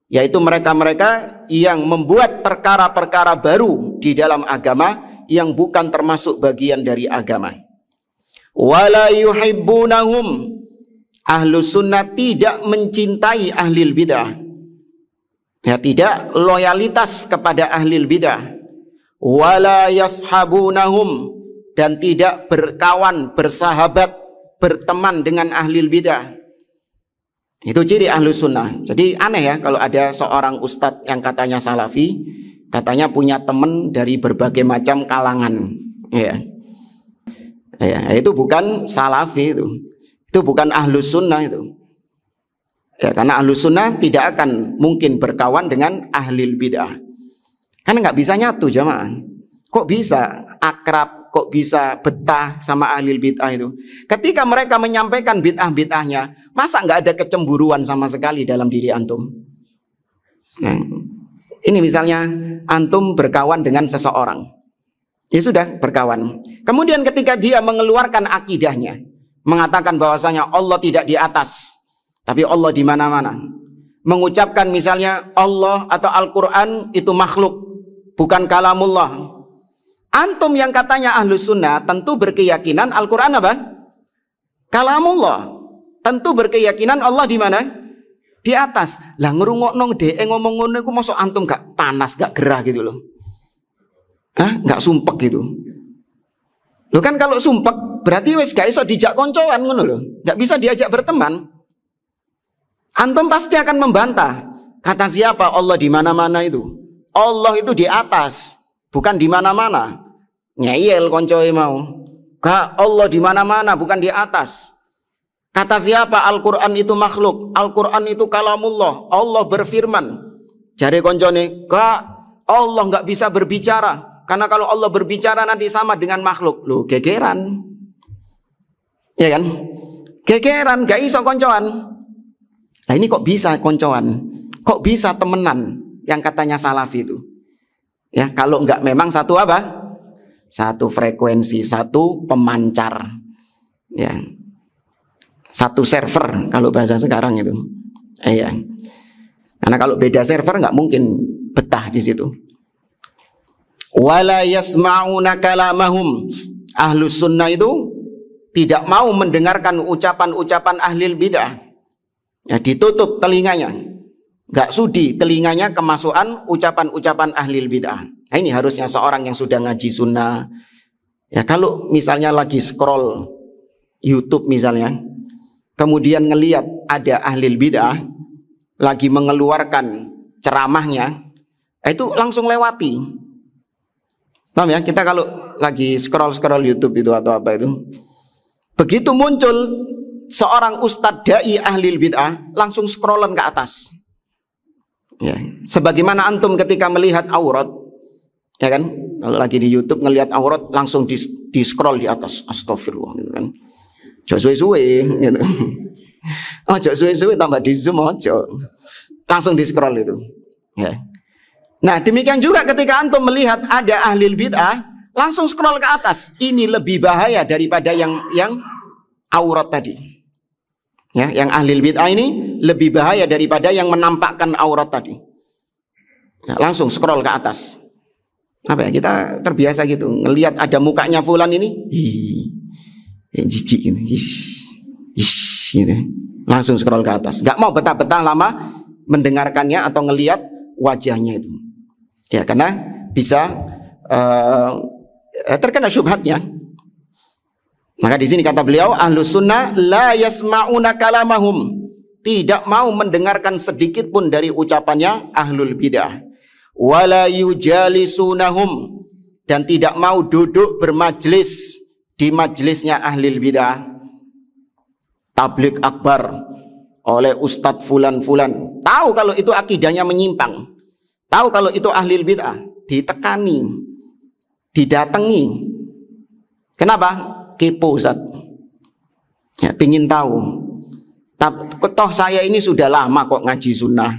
Yaitu mereka-mereka yang membuat perkara-perkara baru di dalam agama yang bukan termasuk bagian dari agama. Wala yuhibbunahum. Ahlus sunnah tidak mencintai ahlil bidah. Ya, tidak loyalitas kepada ahlil bidah. Wala yashabunahum. Dan tidak berkawan, bersahabat, berteman dengan ahlil bidah. Itu ciri ahlus sunnah. Jadi aneh ya kalau ada seorang ustadz yang katanya salafi, katanya punya teman dari berbagai macam kalangan. Ya. Ya, itu bukan salafi itu. Itu bukan ahlus sunnah itu. Ya, karena ahlus sunnah tidak akan mungkin berkawan dengan ahlil bidah. Kan nggak bisa nyatu jamaah. Kok bisa akrab, kok bisa betah sama ahlil bid'ah itu? Ketika mereka menyampaikan bid'ah-bid'ahnya, masa nggak ada kecemburuan sama sekali dalam diri antum? Nah, ini misalnya antum berkawan dengan seseorang, ya sudah berkawan. Kemudian ketika dia mengeluarkan akidahnya, mengatakan bahwasanya Allah tidak di atas, tapi Allah di mana-mana. Mengucapkan misalnya Allah atau Al-Quran itu makhluk, bukan kalamullah. Antum yang katanya ahlus sunnah tentu berkeyakinan Al-Quran apa? Kalamullah. Tentu berkeyakinan Allah di mana? Di atas. Lah ngerungokno dhek ngomong ngono iku mosok antum gak panas, gak gerah gitu loh. Hah? Gak sumpek gitu. Loh kan kalau sumpek berarti wis gak iso dijak koncoan ngono loh. Gak bisa diajak berteman. Antum pasti akan membantah. Kata siapa Allah di mana-mana itu? Allah itu di atas, bukan di mana-mana. Nyeyel koncoe mau. Gak, Allah di mana-mana, bukan di atas. Kata siapa Al-Quran itu makhluk, Al-Quran itu kalamullah, Allah berfirman. Jare koncone, gak, Allah nggak bisa berbicara, karena kalau Allah berbicara nanti sama dengan makhluk. Loh, gegeran. Ya kan? Gegeran, gak iso koncoan. Nah ini kok bisa koncoan? Kok bisa temenan yang katanya salafi itu? Ya, kalau nggak memang satu apa? Satu frekuensi, satu pemancar, ya, satu server kalau bahasa sekarang itu, ya. Karena kalau beda server nggak mungkin betah di situ. Wala yasma'una kalamahum. Ahlus sunnah itu tidak mau mendengarkan ucapan-ucapan ahlil bidah. Ya, ditutup telinganya, nggak sudi telinganya kemasukan ucapan-ucapan ahlil bidah. Nah, ini harusnya seorang yang sudah ngaji sunnah. Ya, kalau misalnya lagi scroll YouTube misalnya, kemudian ngelihat ada ahlil bidah lagi mengeluarkan ceramahnya, itu langsung lewati. Paham ya? Kita kalau lagi scroll YouTube itu atau apa itu, begitu muncul seorang ustadz dai ahlil bidah, langsung scrollan ke atas. Ya, sebagaimana antum ketika melihat aurat, ya kan, kalau lagi di YouTube ngelihat aurat langsung di scroll di atas, astagfirullah gitu kan. Jok suwe-suwe gitu. Oh, jok suwe-suwe tambah di zoom aja. Langsung di scroll itu. Ya. Nah, demikian juga ketika antum melihat ada ahlil bid'ah, langsung scroll ke atas. Ini lebih bahaya daripada yang aurat tadi. Ya, yang ahli bid'ah ini lebih bahaya daripada yang menampakkan aurat tadi. Ya, langsung scroll ke atas. Apa ya, kita terbiasa gitu ngelihat ada mukanya fulan ini, jijik ini, gitu. Langsung scroll ke atas. Gak mau betah-betah lama mendengarkannya atau ngelihat wajahnya itu. Ya, karena bisa terkena syubhatnya. Maka di sini kata beliau, ahlus sunnah la yasma'una kalamahum, tidak mau mendengarkan sedikit pun dari ucapannya ahlul bid'ah. Wala yujalisuunahum, dan tidak mau duduk bermajlis di majlisnya ahlul bid'ah. Tablik akbar oleh ustadz fulan-fulan, tahu kalau itu akidahnya menyimpang, tahu kalau itu ahlul bid'ah, ditekani, didatangi. Kenapa? Kepo Ustaz, ya, pingin tahu. Toh saya ini sudah lama kok ngaji sunnah,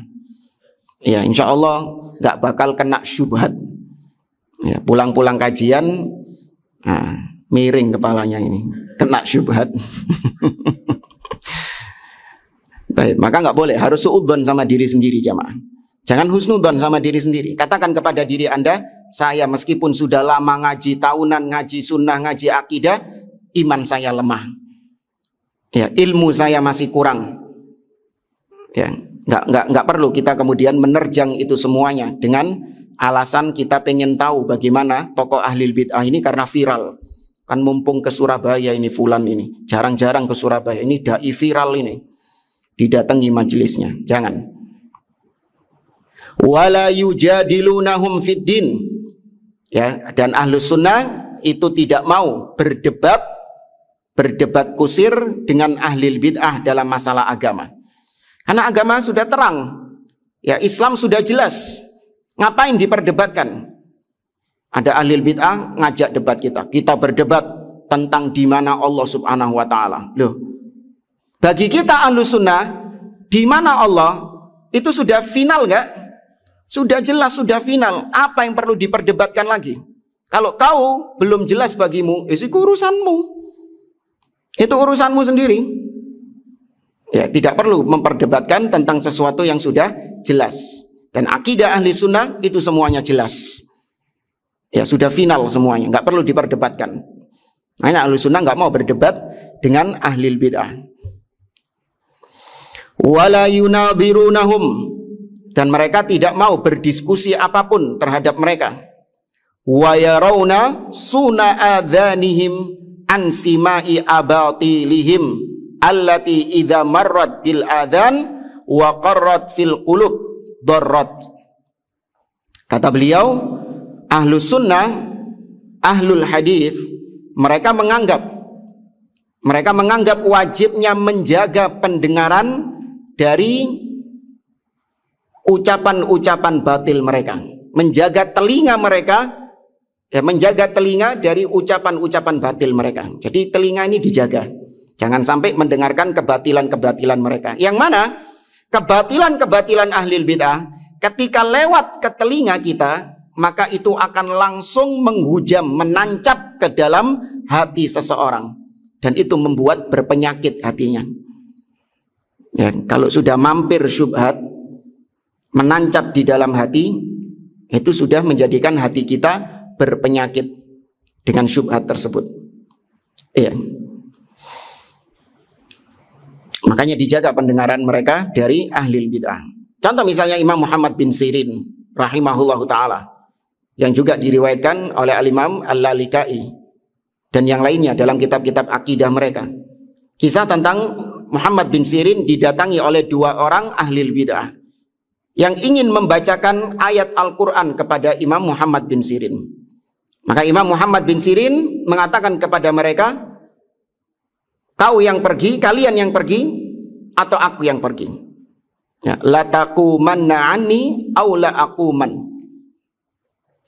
ya insya Allah nggak bakal kena syubhat. Ya, pulang-pulang kajian, miring kepalanya ini, kena syubhat. Baik, maka nggak boleh, harus suudzon sama diri sendiri jamaah. Jangan husnudzon sama diri sendiri. Katakan kepada diri Anda, saya meskipun sudah lama ngaji tahunan, ngaji sunnah, ngaji akidah, iman saya lemah, ya, ilmu saya masih kurang. Ya, nggak perlu kita kemudian menerjang itu semuanya dengan alasan kita pengen tahu bagaimana tokoh ahli bid'ah ini karena viral. Kan mumpung ke Surabaya ini fulan ini, jarang-jarang ke Surabaya, ini dai viral ini, didatangi majelisnya. Jangan. Wala yujadilunahum fid din, ya, dan ahlus sunnah itu tidak mau berdebat kusir dengan ahli bid'ah dalam masalah agama. Karena agama sudah terang, ya, Islam sudah jelas, ngapain diperdebatkan? Ada ahli bid'ah ngajak debat kita berdebat tentang di mana Allah Subhanahu wa taala. Loh, bagi kita ahlu sunnah, di mana Allah itu sudah final enggak? Sudah jelas, sudah final. Apa yang perlu diperdebatkan lagi? Kalau kau belum jelas bagimu, itu urusanmu. Itu urusanmu sendiri. Ya, tidak perlu memperdebatkan tentang sesuatu yang sudah jelas. Dan akidah ahli sunnah itu semuanya jelas. Ya, sudah final semuanya, nggak perlu diperdebatkan. Makanya ahli sunnah nggak mau berdebat dengan ahli bid'ah. Wala yunadhirunahum, dan mereka tidak mau berdiskusi apapun terhadap mereka. Wa yarawna suna adhanihim an simai abatilihim allati idza marrat bil adhan wa qarrat fil qulub darrat. Kata beliau, ahlus sunnah, ahlul hadis, mereka menganggap wajibnya menjaga pendengaran dari ucapan-ucapan batil mereka, menjaga telinga mereka, ya, menjaga telinga dari ucapan-ucapan batil mereka. Jadi telinga ini dijaga, jangan sampai mendengarkan kebatilan-kebatilan mereka. Yang mana kebatilan-kebatilan ahli bid'ah ketika lewat ke telinga kita, maka itu akan langsung menghujam, menancap ke dalam hati seseorang, dan itu membuat berpenyakit hatinya. Ya, kalau sudah mampir syubhat, menancap di dalam hati, itu sudah menjadikan hati kita berpenyakit dengan syubhat tersebut. Iya. Makanya dijaga pendengaran mereka dari ahli bid'ah. Contoh misalnya Imam Muhammad bin Sirin rahimahullahu ta'ala, yang juga diriwayatkan oleh al-Imam Al-Lalikai dan yang lainnya dalam kitab-kitab akidah mereka. Kisah tentang Muhammad bin Sirin didatangi oleh dua orang ahli bid'ah yang ingin membacakan ayat Al-Quran kepada Imam Muhammad bin Sirin. Maka Imam Muhammad bin Sirin mengatakan kepada mereka, kau yang pergi, kalian yang pergi, atau aku yang pergi? Ya, la taqumanna anni aw la aquman.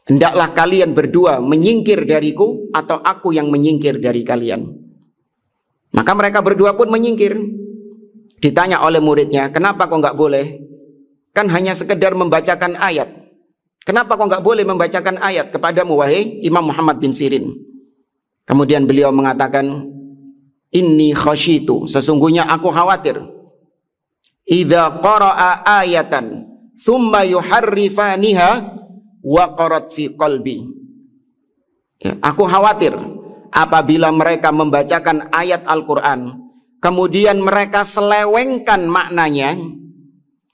Hendaklah kalian berdua menyingkir dariku, atau aku yang menyingkir dari kalian. Maka mereka berdua pun menyingkir. Ditanya oleh muridnya, kenapa kok nggak boleh? Kan hanya sekedar membacakan ayat. Kenapa kok nggak boleh membacakan ayat kepadamu, wahai Imam Muhammad bin Sirin? Kemudian beliau mengatakan, Inni khasyitu, sesungguhnya aku khawatir. Idza qara'a ayatan thumma yuharrifaniha waqarat fi qalbi. Ya, aku khawatir apabila mereka membacakan ayat Al-Quran, kemudian mereka selewengkan maknanya,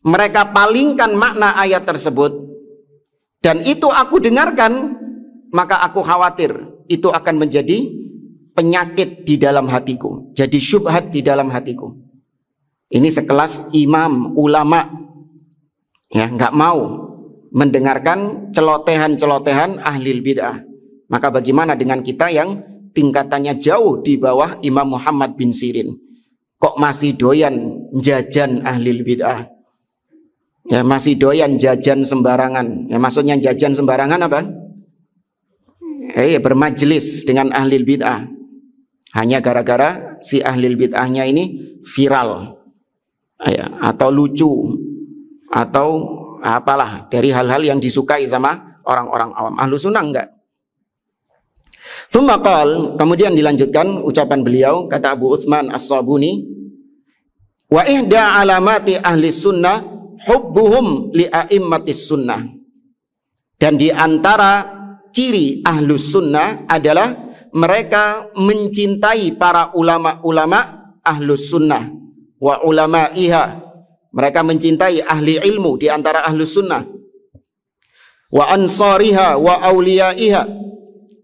mereka palingkan makna ayat tersebut, dan itu aku dengarkan, maka aku khawatir itu akan menjadi penyakit di dalam hatiku, jadi syubhat di dalam hatiku. Ini sekelas imam, ulama, ya, nggak mau mendengarkan celotehan-celotehan ahlil bid'ah. Maka bagaimana dengan kita yang tingkatannya jauh di bawah Imam Muhammad bin Sirin? Kok masih doyan jajan ahlil bid'ah? Ya, masih doyan jajan sembarangan. Ya, maksudnya jajan sembarangan apa? Bermajelis dengan ahlil bid'ah. Hanya gara-gara si ahlil bid'ahnya ini viral, ya, atau lucu, atau apalah dari hal-hal yang disukai sama orang-orang awam. Ahlu sunnah enggak. Kemudian dilanjutkan ucapan beliau, kata Abu Uthman As-Sabuni, wa ihda alamati ahli sunnah hubbuhum li a'immatis sunnah. Dan di antara ciri ahlus sunnah adalah mereka mencintai para ulama-ulama ahlus sunnah wa ulama'iha. Mereka mencintai ahli ilmu di antara ahlus sunnah, wa ansariha wa awliyaiha.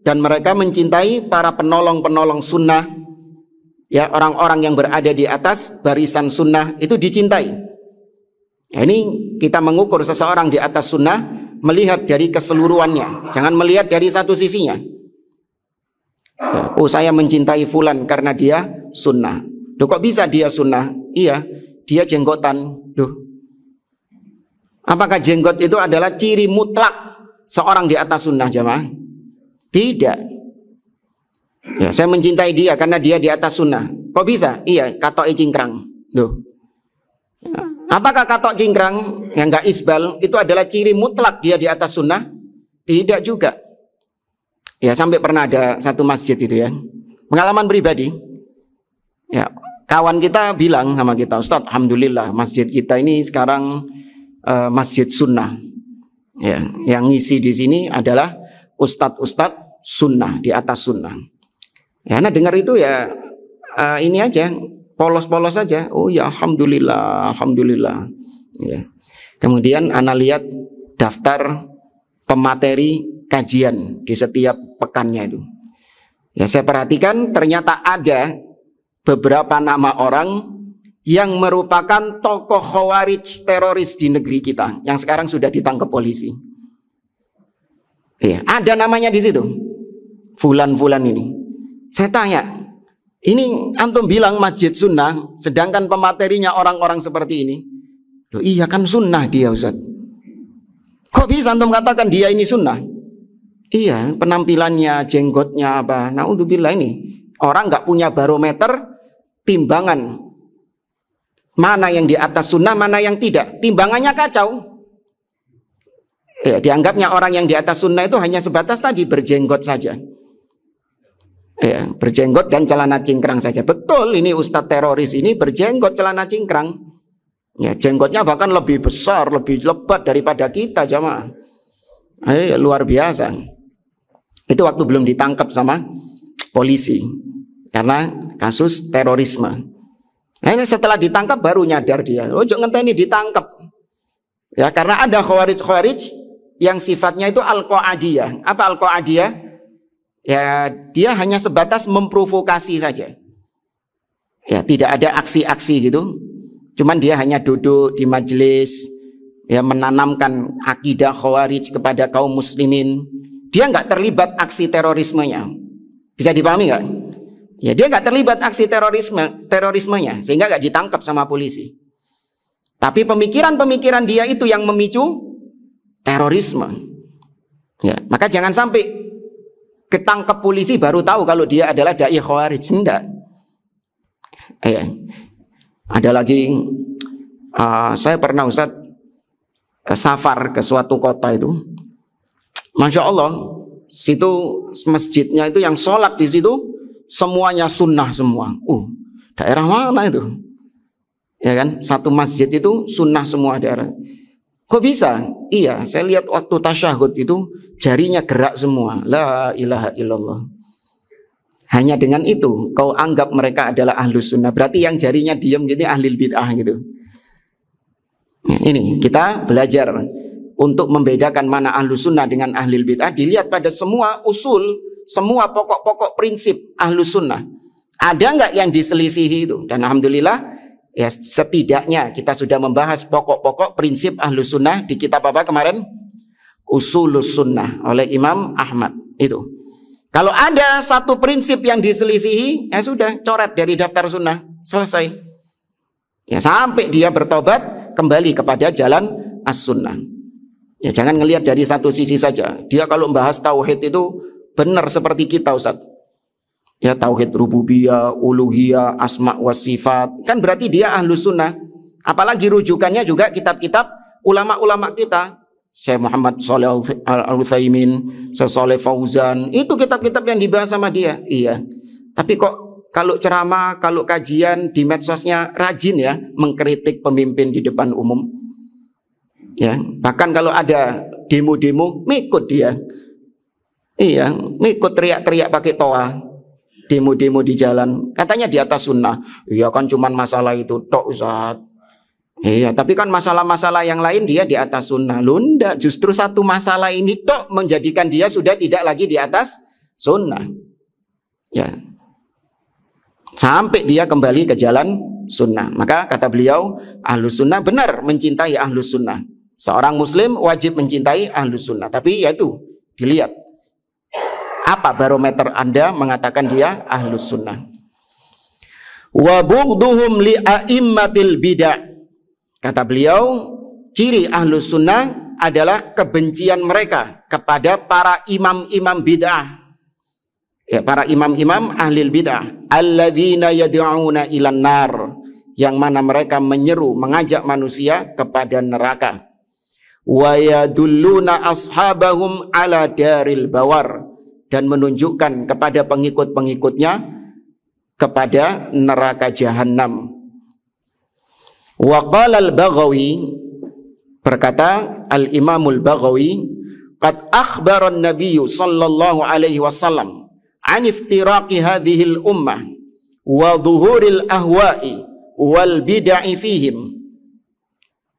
Dan mereka mencintai para penolong-penolong sunnah, ya, orang-orang yang berada di atas barisan sunnah itu dicintai. Nah, ini kita mengukur seseorang di atas sunnah melihat dari keseluruhannya, jangan melihat dari satu sisinya. Ya, oh, saya mencintai fulan karena dia sunnah. Loh, kok bisa dia sunnah? Iya, dia jenggotan. Loh, apakah jenggot itu adalah ciri mutlak seorang di atas sunnah, jamaah? Tidak. Ya, saya mencintai dia karena dia di atas sunnah. Kok bisa? Iya, katok cingkrang. Loh, apakah katok cingkrang yang enggak isbal itu adalah ciri mutlak dia di atas sunnah? Tidak juga. Ya, sampai pernah ada satu masjid itu, ya, pengalaman pribadi. Ya, kawan kita bilang sama kita, Ustaz, alhamdulillah masjid kita ini sekarang masjid sunnah. Ya, yang ngisi di sini adalah ustadz sunnah, di atas sunnah. Ya, nah dengar itu ya ini aja, polos-polos aja. Oh ya, alhamdulillah, alhamdulillah. Ya. Kemudian ana lihat daftar pemateri kajian di setiap pekannya itu. Ya, saya perhatikan ternyata ada beberapa nama orang yang merupakan tokoh khawarij teroris di negeri kita yang sekarang sudah ditangkap polisi. Iya, ada namanya di situ. Fulan-fulan ini. Saya tanya, ini antum bilang masjid sunnah, sedangkan pematerinya orang-orang seperti ini. Loh, iya kan sunnah dia, Ustaz. Kok bisa antum katakan dia ini sunnah? Iya, penampilannya, jenggotnya apa. Naudzubillah, ini orang nggak punya barometer timbangan. Mana yang di atas sunnah, mana yang tidak. Timbangannya kacau. Ya, dianggapnya orang yang di atas sunnah itu hanya sebatas tadi berjenggot saja, ya, berjenggot dan celana cingkrang saja. Betul, ini ustadz teroris ini berjenggot celana cingkrang, ya, jenggotnya bahkan lebih besar, lebih lebat daripada kita, jamaah. Luar biasa. Itu waktu belum ditangkap sama polisi karena kasus terorisme. Nah, ini setelah ditangkap baru nyadar dia, oh jangan ngenteni ditangkap, ya, karena ada khawarij yang sifatnya itu al-qa'adiyah. Apa al-qa'adiyah? Ya, dia hanya sebatas memprovokasi saja. Ya, tidak ada aksi-aksi gitu. Cuman dia hanya duduk di majelis, ya, menanamkan akidah khawarij kepada kaum muslimin. Dia nggak terlibat aksi terorismenya. Bisa dipahami nggak? Ya, dia nggak terlibat aksi terorismenya, sehingga nggak ditangkap sama polisi. Tapi pemikiran-pemikiran dia itu yang memicu terorisme. Ya, maka jangan sampai ketangkep polisi baru tahu kalau dia adalah dai khawarij. Enggak. Ya. Ada lagi, saya pernah, Ustaz, safar ke suatu kota itu. Masya Allah, situ masjidnya itu yang sholat di situ semuanya sunnah semua. Daerah mana itu? Ya kan, satu masjid itu sunnah semua daerah. Kok bisa? Iya, saya lihat waktu tasyahud itu jarinya gerak semua. La ilaha illallah. Hanya dengan itu kau anggap mereka adalah ahlus sunnah. Berarti yang jarinya diam gini ahlul bid'ah gitu. Nah, ini kita belajar untuk membedakan mana ahlus sunnah dengan ahlul bid'ah. Dilihat pada semua usul, semua pokok-pokok prinsip ahlus sunnah. Ada nggak yang diselisihi itu? Dan alhamdulillah, ya setidaknya kita sudah membahas pokok-pokok prinsip ahlus sunnah di kitab apa kemarin? Usulus sunnah oleh Imam Ahmad itu. Kalau ada satu prinsip yang diselisihi, ya sudah, coret dari daftar sunnah, selesai. Ya sampai dia bertobat kembali kepada jalan as-sunnah. Ya jangan ngelihat dari satu sisi saja. Dia kalau membahas tauhid itu benar seperti kita, Ustaz. Ya tauhid rububiyah, uluhiyah, asma wa sifat. Kan berarti dia ahlus sunnah. Apalagi rujukannya juga kitab-kitab ulama-ulama kita. Syekh Muhammad Shalih Al-Utsaimin, Syekh Shalih Fauzan, itu kitab-kitab yang dibahas sama dia. Iya. Tapi kok kalau ceramah, kalau kajian di medsosnya rajin ya mengkritik pemimpin di depan umum. Ya, bahkan kalau ada demo-demo ngikut dia. Iya, ngikut teriak-teriak pakai toa. Demo-demo di jalan, katanya di atas sunnah. Iya kan cuman masalah itu tok, Ustaz. Iya, tapi kan masalah-masalah yang lain dia di atas sunnah. Lunda, justru satu masalah ini tok menjadikan dia sudah tidak lagi di atas sunnah. Ya, sampai dia kembali ke jalan sunnah. Maka kata beliau, ahlus sunnah benar mencintai ahlus sunnah. Seorang muslim wajib mencintai ahlus sunnah. Tapi yaitu dilihat apa barometer Anda mengatakan dia ahlus sunnah. Wa bughdhuhum li a'immatil bid'ah. Kata beliau, ciri ahlus sunnah adalah kebencian mereka kepada para imam-imam bid'ah. Ya, para imam-imam ahlil bid'ah. Alladzina yad'una ilan nar. Yang mana mereka menyeru, mengajak manusia kepada neraka. Wa yadulluna ashabahum ala daril bawar. Dan menunjukkan kepada pengikut-pengikutnya kepada neraka jahanam. Wa qala al-Baghawi, berkata al-Imamul Baghawi, qad akhbara an-nabiy sallallahu alaihi wasallam an iftiraqi hadhihi al-ummah wa dhuhuril ahwa'i wal bid'i fihim.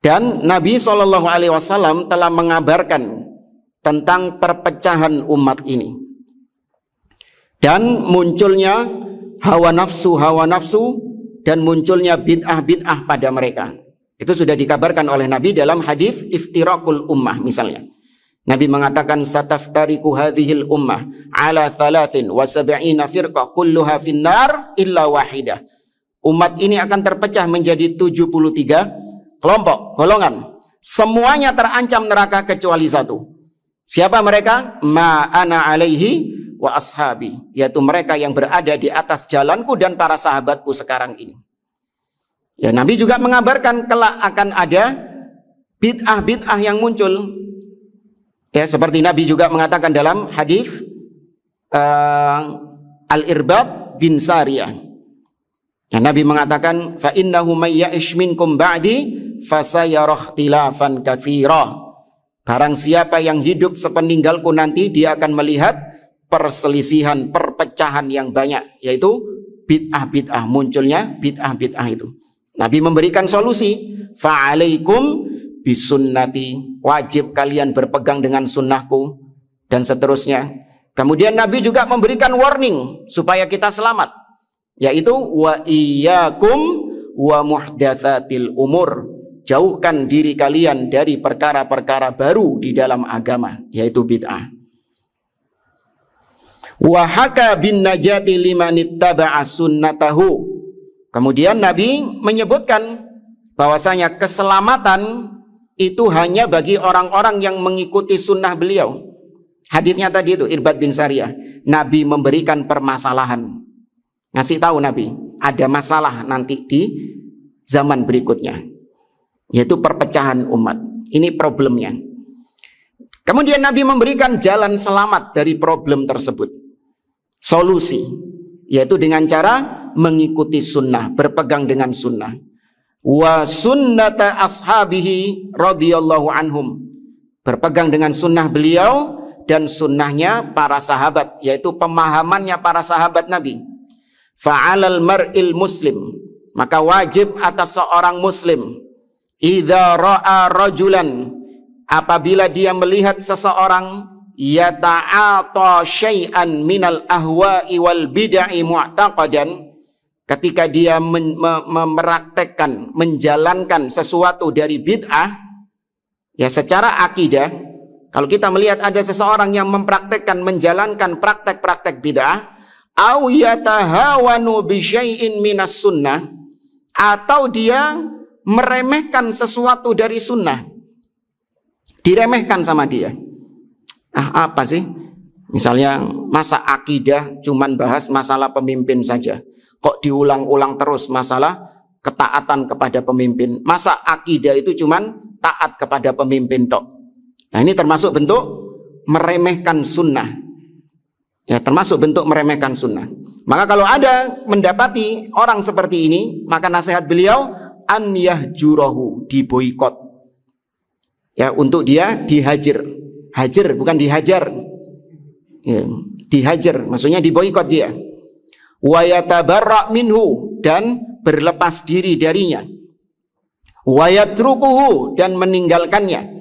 Dan Nabi sallallahu alaihi wasallam telah mengabarkan tentang perpecahan umat ini dan munculnya hawa nafsu dan munculnya bid'ah-bid'ah pada mereka. Itu sudah dikabarkan oleh Nabi dalam hadis iftiraqul ummah misalnya. Nabi mengatakan sataftariqu hadhil ummah ala 73 firqah kulluha finnar illa wahidah. Umat ini akan terpecah menjadi 73 kelompok, golongan. Semuanya terancam neraka kecuali satu. Siapa mereka? Ma ana alaihi wa ashabi, yaitu mereka yang berada di atas jalanku dan para sahabatku sekarang ini. Ya, Nabi juga mengabarkan kelak akan ada bid'ah-bid'ah yang muncul. Ya, seperti Nabi juga mengatakan dalam hadis Al-Irbad bin Sariyah. Ya, Nabi mengatakan fa innahu may ya'ish minkum ba'di fasayara ikhtilafan katsira. Barang siapa yang hidup sepeninggalku nanti dia akan melihat perselisihan, perpecahan yang banyak, yaitu bid'ah-bid'ah, munculnya bid'ah-bid'ah itu. Nabi memberikan solusi, fa'alaikum bisunnati, wajib kalian berpegang dengan sunnahku, dan seterusnya. Kemudian Nabi juga memberikan warning supaya kita selamat, yaitu wa iyyakum wa muhdatsatil umur, jauhkan diri kalian dari perkara-perkara baru di dalam agama, yaitu bid'ah. Wa haka bin najati limanittaba'a sunnatahu. Kemudian Nabi menyebutkan bahwasanya keselamatan itu hanya bagi orang-orang yang mengikuti sunnah beliau. Hadisnya tadi itu Irbad bin Sariyah. Nabi memberikan permasalahan. Ngasih tahu Nabi, ada masalah nanti di zaman berikutnya, yaitu perpecahan umat. Ini problemnya. Kemudian Nabi memberikan jalan selamat dari problem tersebut. Solusi, yaitu dengan cara mengikuti sunnah, berpegang dengan sunnah. Wa sunnata ashabihi radhiyallahu anhum, berpegang dengan sunnah beliau dan sunnahnya para sahabat, yaitu pemahamannya para sahabat Nabi. Fa'alal mar'il muslim, maka wajib atas seorang muslim, idza ra'a rajulan, apabila dia melihat seseorang, yata'ata syai'an minal ahwa'i wal bid'i mu'taqadan, ketika dia mempraktekkan, menjalankan sesuatu dari bid'ah, ya secara akidah. Kalau kita melihat ada seseorang yang mempraktekkan, menjalankan praktek-praktek bid'ah, au yatahawanu bi syai'in minas sunnah, atau dia meremehkan sesuatu dari sunnah, diremehkan sama dia. Apa sih? Misalnya masa akidah cuman bahas masalah pemimpin saja, kok diulang-ulang terus masalah ketaatan kepada pemimpin. Masa akidah itu cuman taat kepada pemimpin tok. Nah, ini termasuk bentuk meremehkan sunnah. Ya, termasuk bentuk meremehkan sunnah. Maka kalau ada mendapati orang seperti ini, maka nasihat beliau an yahjurahu, diboikot. Ya, untuk dia dihajar. Hajar bukan dihajar. Ya, dihajar maksudnya diboikot dia. Wa yatabarra minhu, dan berlepas diri darinya. Wa yatrukuhu, dan meninggalkannya.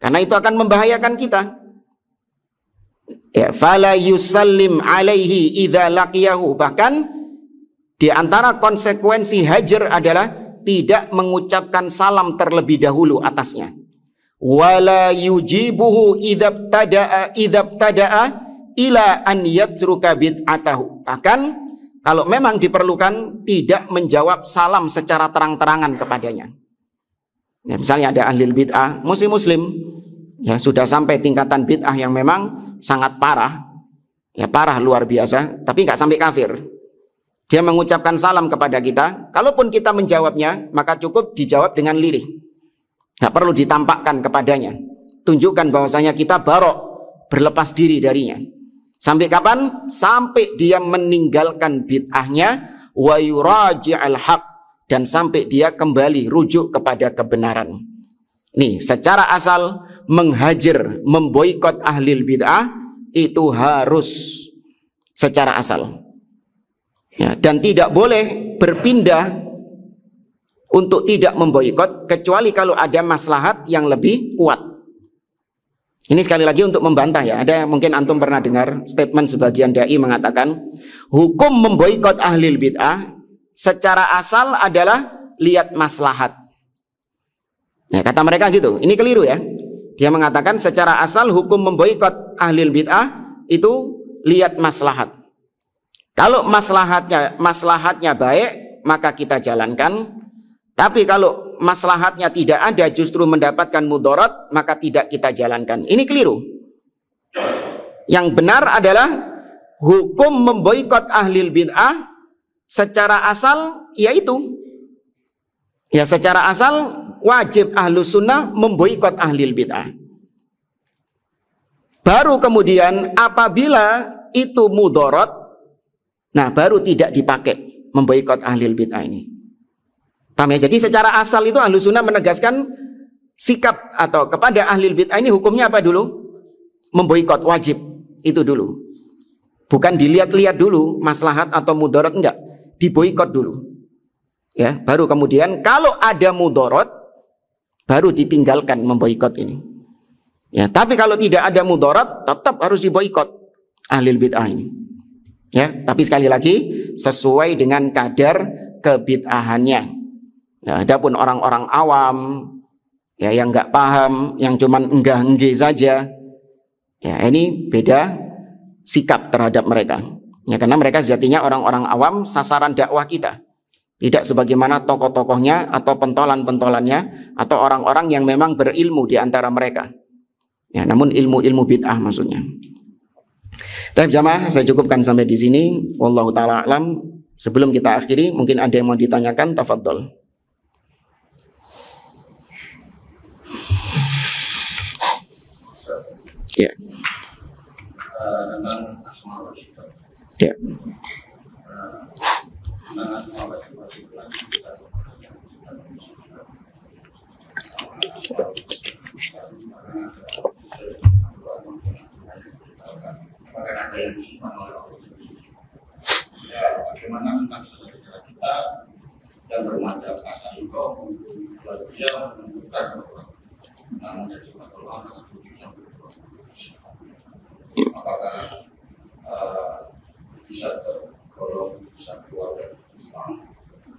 Karena itu akan membahayakan kita. Ya, fala yusallim alaihi idza laqiyahu, bahkan di antara konsekuensi hajar adalah tidak mengucapkan salam terlebih dahulu atasnya. Wala yujibuhu idzabtada'a ila an yatruka bid'atahu, bahkan kalau memang diperlukan tidak menjawab salam secara terang-terangan kepadanya. Ya, misalnya ada ahli bid'ah, muslim ya sudah sampai tingkatan bid'ah yang memang sangat parah, ya parah luar biasa, tapi nggak sampai kafir. Dia mengucapkan salam kepada kita, kalaupun kita menjawabnya, maka cukup dijawab dengan lirih. Nggak perlu ditampakkan kepadanya. Tunjukkan bahwasanya kita barok, berlepas diri darinya. Sampai kapan? Sampai dia meninggalkan bid'ahnya, wa yuraji'al haq, dan sampai dia kembali rujuk kepada kebenaran. Nih, secara asal menghajar, memboikot ahli bid'ah itu harus secara asal. Ya, dan tidak boleh berpindah untuk tidak memboikot kecuali kalau ada maslahat yang lebih kuat. Ini sekali lagi untuk membantah ya. Ada mungkin antum pernah dengar statement sebagian dai mengatakan hukum memboikot ahli bid'ah secara asal adalah lihat maslahat. Ya, kata mereka gitu. Ini keliru ya. Dia mengatakan secara asal hukum memboikot ahli bid'ah itu lihat maslahat. Kalau maslahatnya baik, maka kita jalankan. Tapi kalau maslahatnya tidak ada, justru mendapatkan mudarat, maka tidak kita jalankan. Ini keliru. Yang benar adalah hukum memboikot ahli bid'ah secara asal, yaitu ya secara asal wajib ahlu sunnah memboikot ahli bid'ah. Baru kemudian apabila itu mudarat, nah baru tidak dipakai memboikot ahli bid'ah ini. Paham ya? Jadi secara asal itu ahlu sunnah menegaskan sikap atau kepada ahli bid'ah ini hukumnya apa dulu? Memboikot, wajib. Itu dulu. Bukan dilihat-lihat dulu maslahat atau mudarat, enggak. Diboikot dulu. Ya, baru kemudian kalau ada mudarat baru ditinggalkan memboikot ini. Ya, tapi kalau tidak ada mudarat tetap harus diboikot ahli bid'ah ini. Ya, tapi sekali lagi sesuai dengan kadar kebid'ahannya. Ya, adapun orang-orang awam ya yang nggak paham, yang cuman enggah-enggih saja, ya ini beda sikap terhadap mereka. Ya, karena mereka sejatinya orang-orang awam sasaran dakwah kita. Tidak sebagaimana tokoh-tokohnya atau pentolan-pentolannya atau orang-orang yang memang berilmu di antara mereka. Ya, namun ilmu-ilmu bid'ah maksudnya. Tapi jamaah, saya cukupkan sampai di sini. Wallahu taala alam. Sebelum kita akhiri, mungkin ada yang mau ditanyakan, tafadhol. Ya. Tentang asma wa sifat. Ya. yang disebut oleh Allah. Ya, bagaimana tentang saudara kita yang bermadzhab Asy'ari lalu dia menunjukkan bahwa nama dari sifat Allah adalah bisa bersifat. Apakah bisa tergolong, bisa keluar dari Islam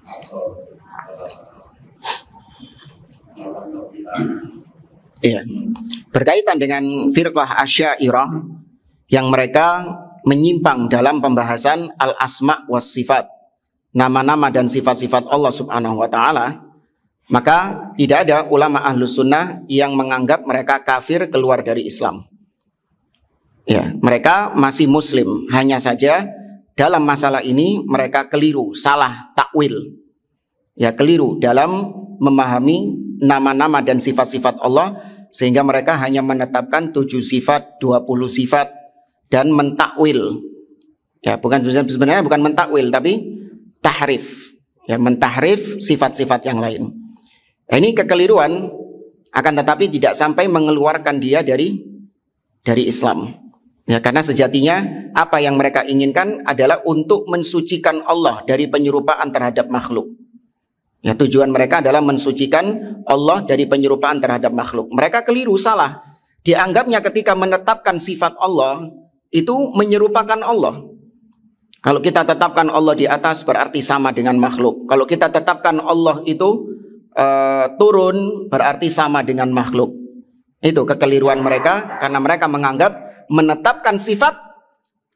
atau iya. Berkaitan dengan firqah Asy'ariyah yang mereka menyimpang dalam pembahasan al-asma was sifat, nama-nama dan sifat-sifat Allah Subhanahu wa taala, maka tidak ada ulama ahlus sunnah yang menganggap mereka kafir keluar dari Islam. Ya, mereka masih muslim, hanya saja dalam masalah ini mereka keliru, salah takwil. Ya, keliru dalam memahami nama-nama dan sifat-sifat Allah, sehingga mereka hanya menetapkan 7 sifat, 20 sifat dan mentakwil. Ya, sebenarnya bukan mentakwil tapi tahrif. Ya, mentahrif sifat-sifat yang lain. Ini kekeliruan, akan tetapi tidak sampai mengeluarkan dia dari Islam. Ya, karena sejatinya apa yang mereka inginkan adalah untuk mensucikan Allah dari penyerupaan terhadap makhluk. Ya, tujuan mereka adalah mensucikan Allah dari penyerupaan terhadap makhluk. Mereka keliru, salah. Dianggapnya ketika menetapkan sifat Allah itu menyerupakan Allah. Kalau kita tetapkan Allah di atas berarti sama dengan makhluk. Kalau kita tetapkan Allah itu turun berarti sama dengan makhluk. Itu kekeliruan mereka, karena mereka menganggap menetapkan sifat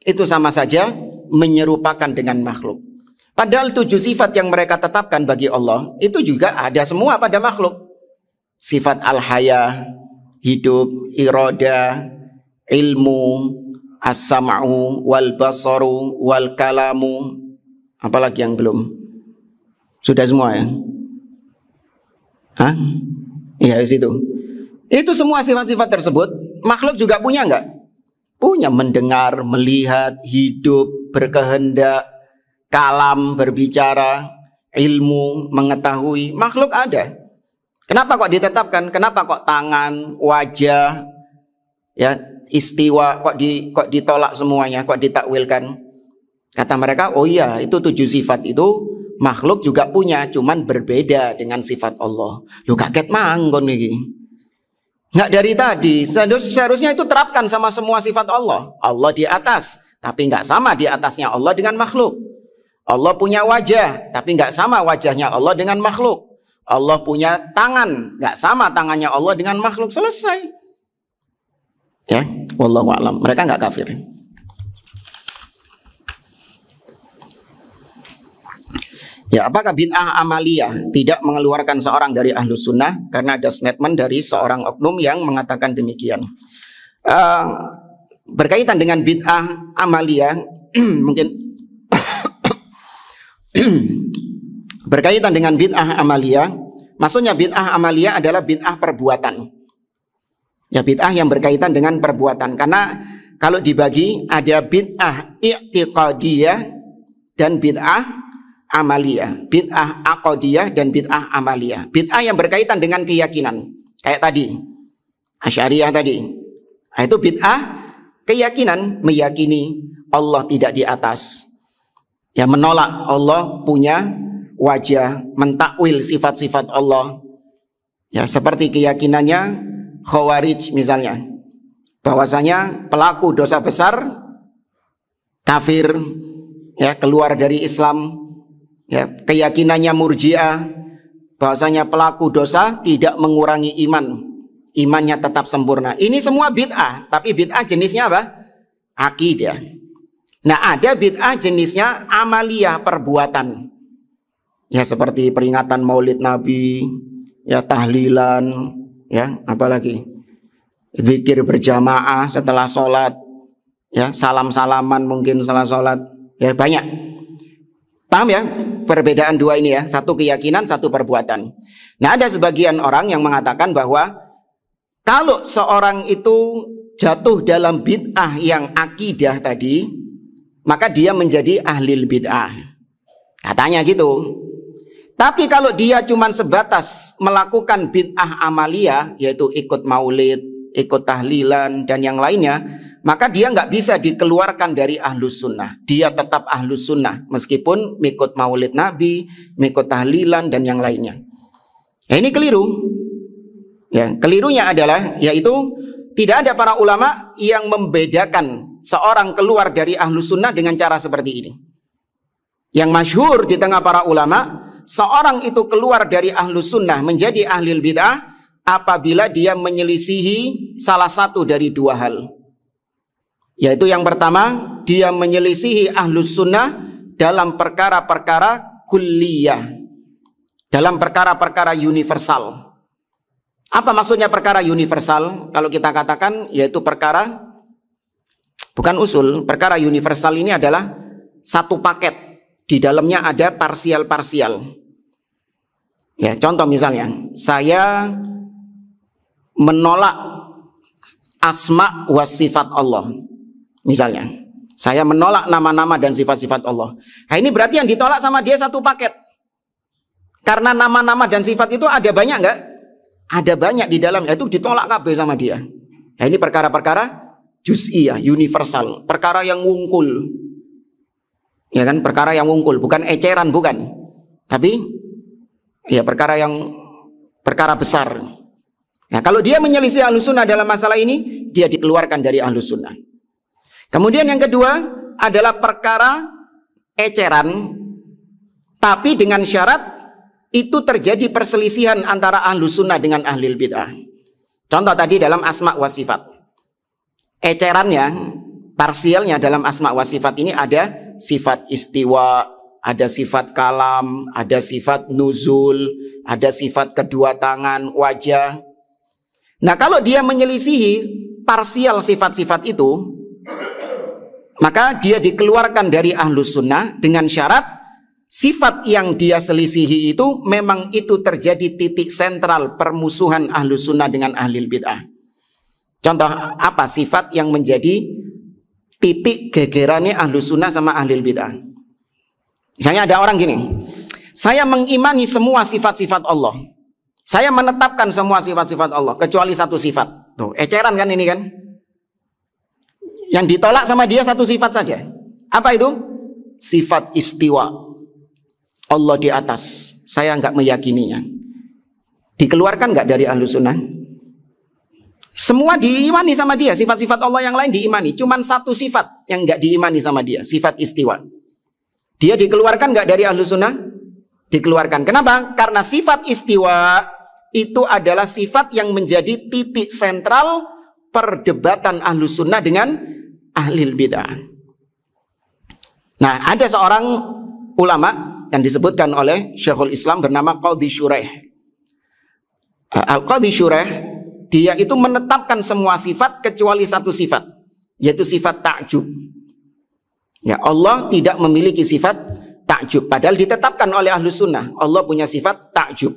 itu sama saja menyerupakan dengan makhluk. Padahal 7 sifat yang mereka tetapkan bagi Allah itu juga ada semua pada makhluk. Sifat al-haya, hidup, irada, ilmu, as-sam'u, wal basaru, wal kalamu. Apalagi yang belum? Sudah semua ya? Hah? Iya, situ. Itu semua sifat-sifat tersebut makhluk juga punya enggak? Punya, mendengar, melihat, hidup, berkehendak, kalam, berbicara, ilmu, mengetahui. Makhluk ada. Kenapa kok ditetapkan? Kenapa kok tangan, wajah, ya, istiwa kok ditolak semuanya, kok ditakwilkan? Kata mereka, oh iya, itu 7 sifat itu makhluk juga punya, cuman berbeda dengan sifat Allah. Lu kaget manggon nih. Nggak dari tadi, seharusnya itu terapkan sama semua sifat Allah. Allah di atas, tapi nggak sama di atasnya Allah dengan makhluk. Allah punya wajah, tapi nggak sama wajahnya Allah dengan makhluk. Allah punya tangan, nggak sama tangannya Allah dengan makhluk. Selesai. Ya, wallahu a'lam. Mereka nggak kafir. Ya, apakah bid'ah amaliyah tidak mengeluarkan seorang dari ahlus sunnah? Karena ada statement dari seorang oknum yang mengatakan demikian. Berkaitan dengan bid'ah amaliyah, mungkin berkaitan dengan bid'ah amaliyah, maksudnya bid'ah amaliyah adalah bid'ah perbuatan. Ya, bid'ah yang berkaitan dengan perbuatan. Karena kalau dibagi ada bid'ah i'tiqadiyah dan bid'ah amaliyah, bid'ah aqdiyah dan bid'ah amaliyah. Bid'ah yang berkaitan dengan keyakinan, kayak tadi Asy'ariyah tadi. Nah, itu bid'ah keyakinan, meyakini Allah tidak di atas. Ya, menolak Allah punya wajah, mentakwil sifat-sifat Allah. Ya, seperti keyakinannya Khawarij misalnya, bahwasanya pelaku dosa besar kafir, ya, keluar dari Islam. Ya, keyakinannya Murji'ah, bahwasanya pelaku dosa tidak mengurangi iman, imannya tetap sempurna. Ini semua bid'ah, tapi bid'ah jenisnya apa? Akidah. Nah, ada bid'ah jenisnya amaliyah, perbuatan. Ya, seperti peringatan Maulid Nabi, ya, tahlilan, ya, apalagi zikir berjamaah setelah sholat, ya, salam-salaman mungkin setelah sholat, ya, banyak. Paham ya perbedaan dua ini ya, satu keyakinan, satu perbuatan. Nah, ada sebagian orang yang mengatakan bahwa kalau seorang itu jatuh dalam bid'ah yang akidah tadi, maka dia menjadi ahlil bid'ah. Katanya gitu. Tapi kalau dia cuma sebatas melakukan bid'ah amaliyah, yaitu ikut maulid, ikut tahlilan dan yang lainnya, maka dia nggak bisa dikeluarkan dari ahlus sunnah. Dia tetap ahlus sunnah meskipun mengikut maulid Nabi, mengikut tahlilan dan yang lainnya. Ya, ini keliru. Ya, kelirunya adalah yaitu tidak ada para ulama yang membedakan seorang keluar dari ahlus sunnah dengan cara seperti ini. Yang masyhur di tengah para ulama, seorang itu keluar dari ahlus sunnah menjadi ahlul bid'ah apabila dia menyelisihi salah satu dari dua hal. Yaitu yang pertama, dia menyelisihi ahlus sunnah dalam perkara-perkara kulliyah, dalam perkara-perkara universal. Apa maksudnya perkara universal? Kalau kita katakan yaitu perkara, bukan usul. Perkara universal ini adalah satu paket, di dalamnya ada parsial-parsial. Ya, contoh misalnya, saya menolak asma wa sifat Allah. Misalnya, saya menolak nama-nama dan sifat-sifat Allah. Nah, ini berarti yang ditolak sama dia satu paket. Karena nama-nama dan sifat itu ada banyak nggak? Ada banyak di dalamnya, itu ditolak kabeh sama dia. Nah, ini perkara-perkara juz'iyah, universal, perkara yang wungkul. Ya kan, perkara yang wungkul, bukan eceran, bukan. Tapi ya perkara besar. Nah, kalau dia menyelisih ahlus sunnah dalam masalah ini, dia dikeluarkan dari ahlus sunnah. Kemudian yang kedua adalah perkara eceran, tapi dengan syarat itu terjadi perselisihan antara ahlus sunnah dengan ahlul bid'ah. Contoh tadi dalam asma wa sifat. Ecerannya, parsialnya dalam asma wa sifat ini ada sifat istiwa, ada sifat kalam, ada sifat nuzul, ada sifat kedua tangan, wajah. Nah, kalau dia menyelisihi parsial sifat-sifat itu, maka dia dikeluarkan dari ahlus sunnah dengan syarat sifat yang dia selisihi itu memang itu terjadi titik sentral permusuhan ahlus sunnah dengan ahlul bid'ah. Contoh apa sifat yang menjadi titik gegerannya ahlus sunnah sama ahlul bid'ah? Misalnya ada orang gini, saya mengimani semua sifat-sifat Allah, saya menetapkan semua sifat-sifat Allah kecuali satu sifat. Tuh, eceran kan ini kan? Yang ditolak sama dia satu sifat saja. Apa itu? Sifat istiwa. Allah di atas. Saya nggak meyakininya. Dikeluarkan nggak dari ahlus sunnah? Semua diimani sama dia. Sifat-sifat Allah yang lain diimani. Cuman satu sifat yang nggak diimani sama dia. Sifat istiwa. Dia dikeluarkan nggak dari ahlus sunnah? Dikeluarkan. Kenapa? Karena sifat istiwa itu adalah sifat yang menjadi titik sentral perdebatan ahlus sunnah dengan ahlul bid'ah. Nah, ada seorang ulama yang disebutkan oleh Syekhul Islam bernama Qadhi Syuraih. Al-Qadhi Syuraih, dia itu menetapkan semua sifat kecuali satu sifat, yaitu sifat ta'jub. Ya, Allah tidak memiliki sifat ta'jub, padahal ditetapkan oleh ahlus sunnah. Allah punya sifat ta'jub.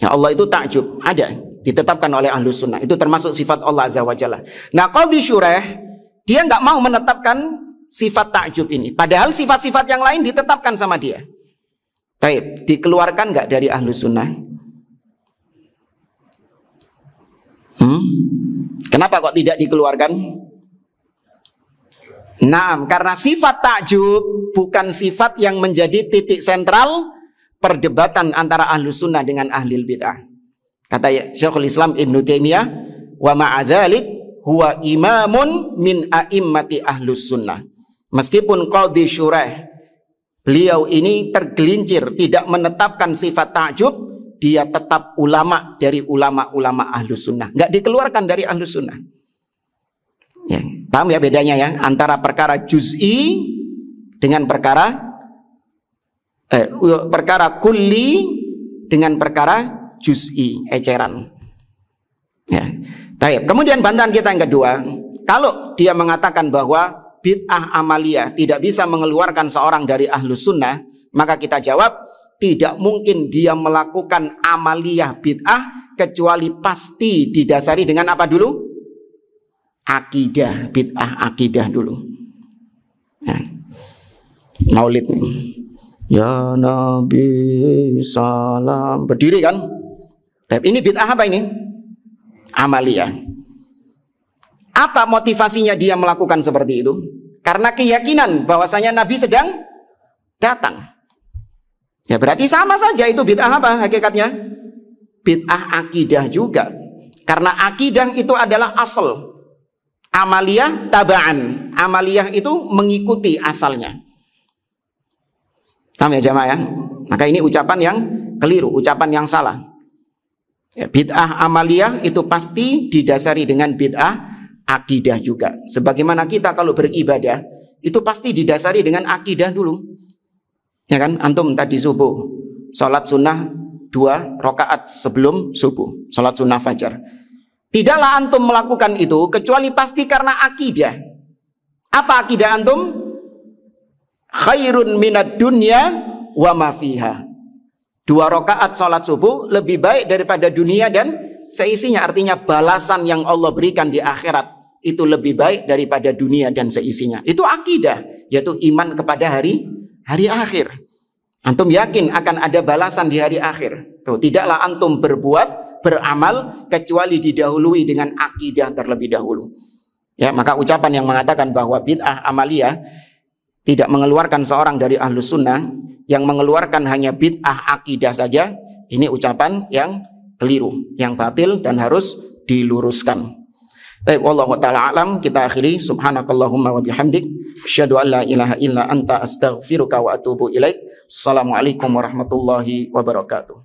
Ya, Allah itu ta'jub, ada, ditetapkan oleh ahlus sunnah. Itu termasuk sifat Allah azza wa jalla. Nah, Qadhi Syuraih, dia nggak mau menetapkan sifat ta'jub ini. Padahal sifat-sifat yang lain ditetapkan sama dia. Baik, dikeluarkan nggak dari ahlus sunnah? Kenapa kok tidak dikeluarkan? Nah, karena sifat ta'jub bukan sifat yang menjadi titik sentral perdebatan antara ahlus sunnah dengan ahlul bid'ah. Kata Syekhul Islam Ibnu Taimiyah, wa ma'adzalik huwa imamun min a'immati ahlus sunnah. Meskipun Qadhi Syuraih, beliau ini tergelincir tidak menetapkan sifat ta'jub, dia tetap ulama dari ulama-ulama ahlus sunnah, nggak dikeluarkan dari ahlus sunnah. Ya, paham ya bedanya ya antara perkara juz'i dengan perkara kulli dengan perkara juz'i, eceran. Ya. Baik. Kemudian bantahan kita yang kedua, kalau dia mengatakan bahwa bid'ah amaliyah tidak bisa mengeluarkan seorang dari ahlus sunnah, maka kita jawab tidak mungkin dia melakukan amaliyah bid'ah kecuali pasti didasari dengan apa dulu? Akidah, bid'ah akidah dulu. Nah, maulid ya Nabi salam, berdiri kan? Tapi ini bid'ah apa ini? Amaliyah. Apa motivasinya dia melakukan seperti itu? Karena keyakinan bahwasanya Nabi sedang datang. Ya berarti sama saja itu bid'ah apa hakikatnya? Bid'ah akidah juga. Karena akidah itu adalah asal. Amaliyah taba'an. Amaliyah itu mengikuti asalnya. Paham ya jamaah ya? Maka ini ucapan yang keliru, ucapan yang salah. Ya, bid'ah amaliyah itu pasti didasari dengan bid'ah akidah juga. Sebagaimana kita kalau beribadah itu pasti didasari dengan akidah dulu. Ya kan? Antum tadi subuh salat sunnah 2 rakaat sebelum subuh, salat sunnah fajar. Tidaklah antum melakukan itu kecuali pasti karena akidah. Apa akidah antum? Khairun minad dunya wa ma fiha. 2 rakaat salat subuh lebih baik daripada dunia dan seisinya. Artinya balasan yang Allah berikan di akhirat itu lebih baik daripada dunia dan seisinya. Itu akidah, yaitu iman kepada hari akhir. Antum yakin akan ada balasan di hari akhir. Tuh, tidaklah antum berbuat, beramal kecuali didahului dengan akidah terlebih dahulu. Ya, maka ucapan yang mengatakan bahwa bid'ah amaliyah tidak mengeluarkan seorang dari ahlus sunnah, yang mengeluarkan hanya bid'ah akidah saja, ini ucapan yang keliru, yang batil dan harus diluruskan. Baik, wallahu ta'ala alam. Kita akhiri. Subhanakallahumma wa bihamdik, asyhadu an la ilaha illa anta astaghfiruka wa atubu ilaik. Assalamualaikum warahmatullahi wabarakatuh.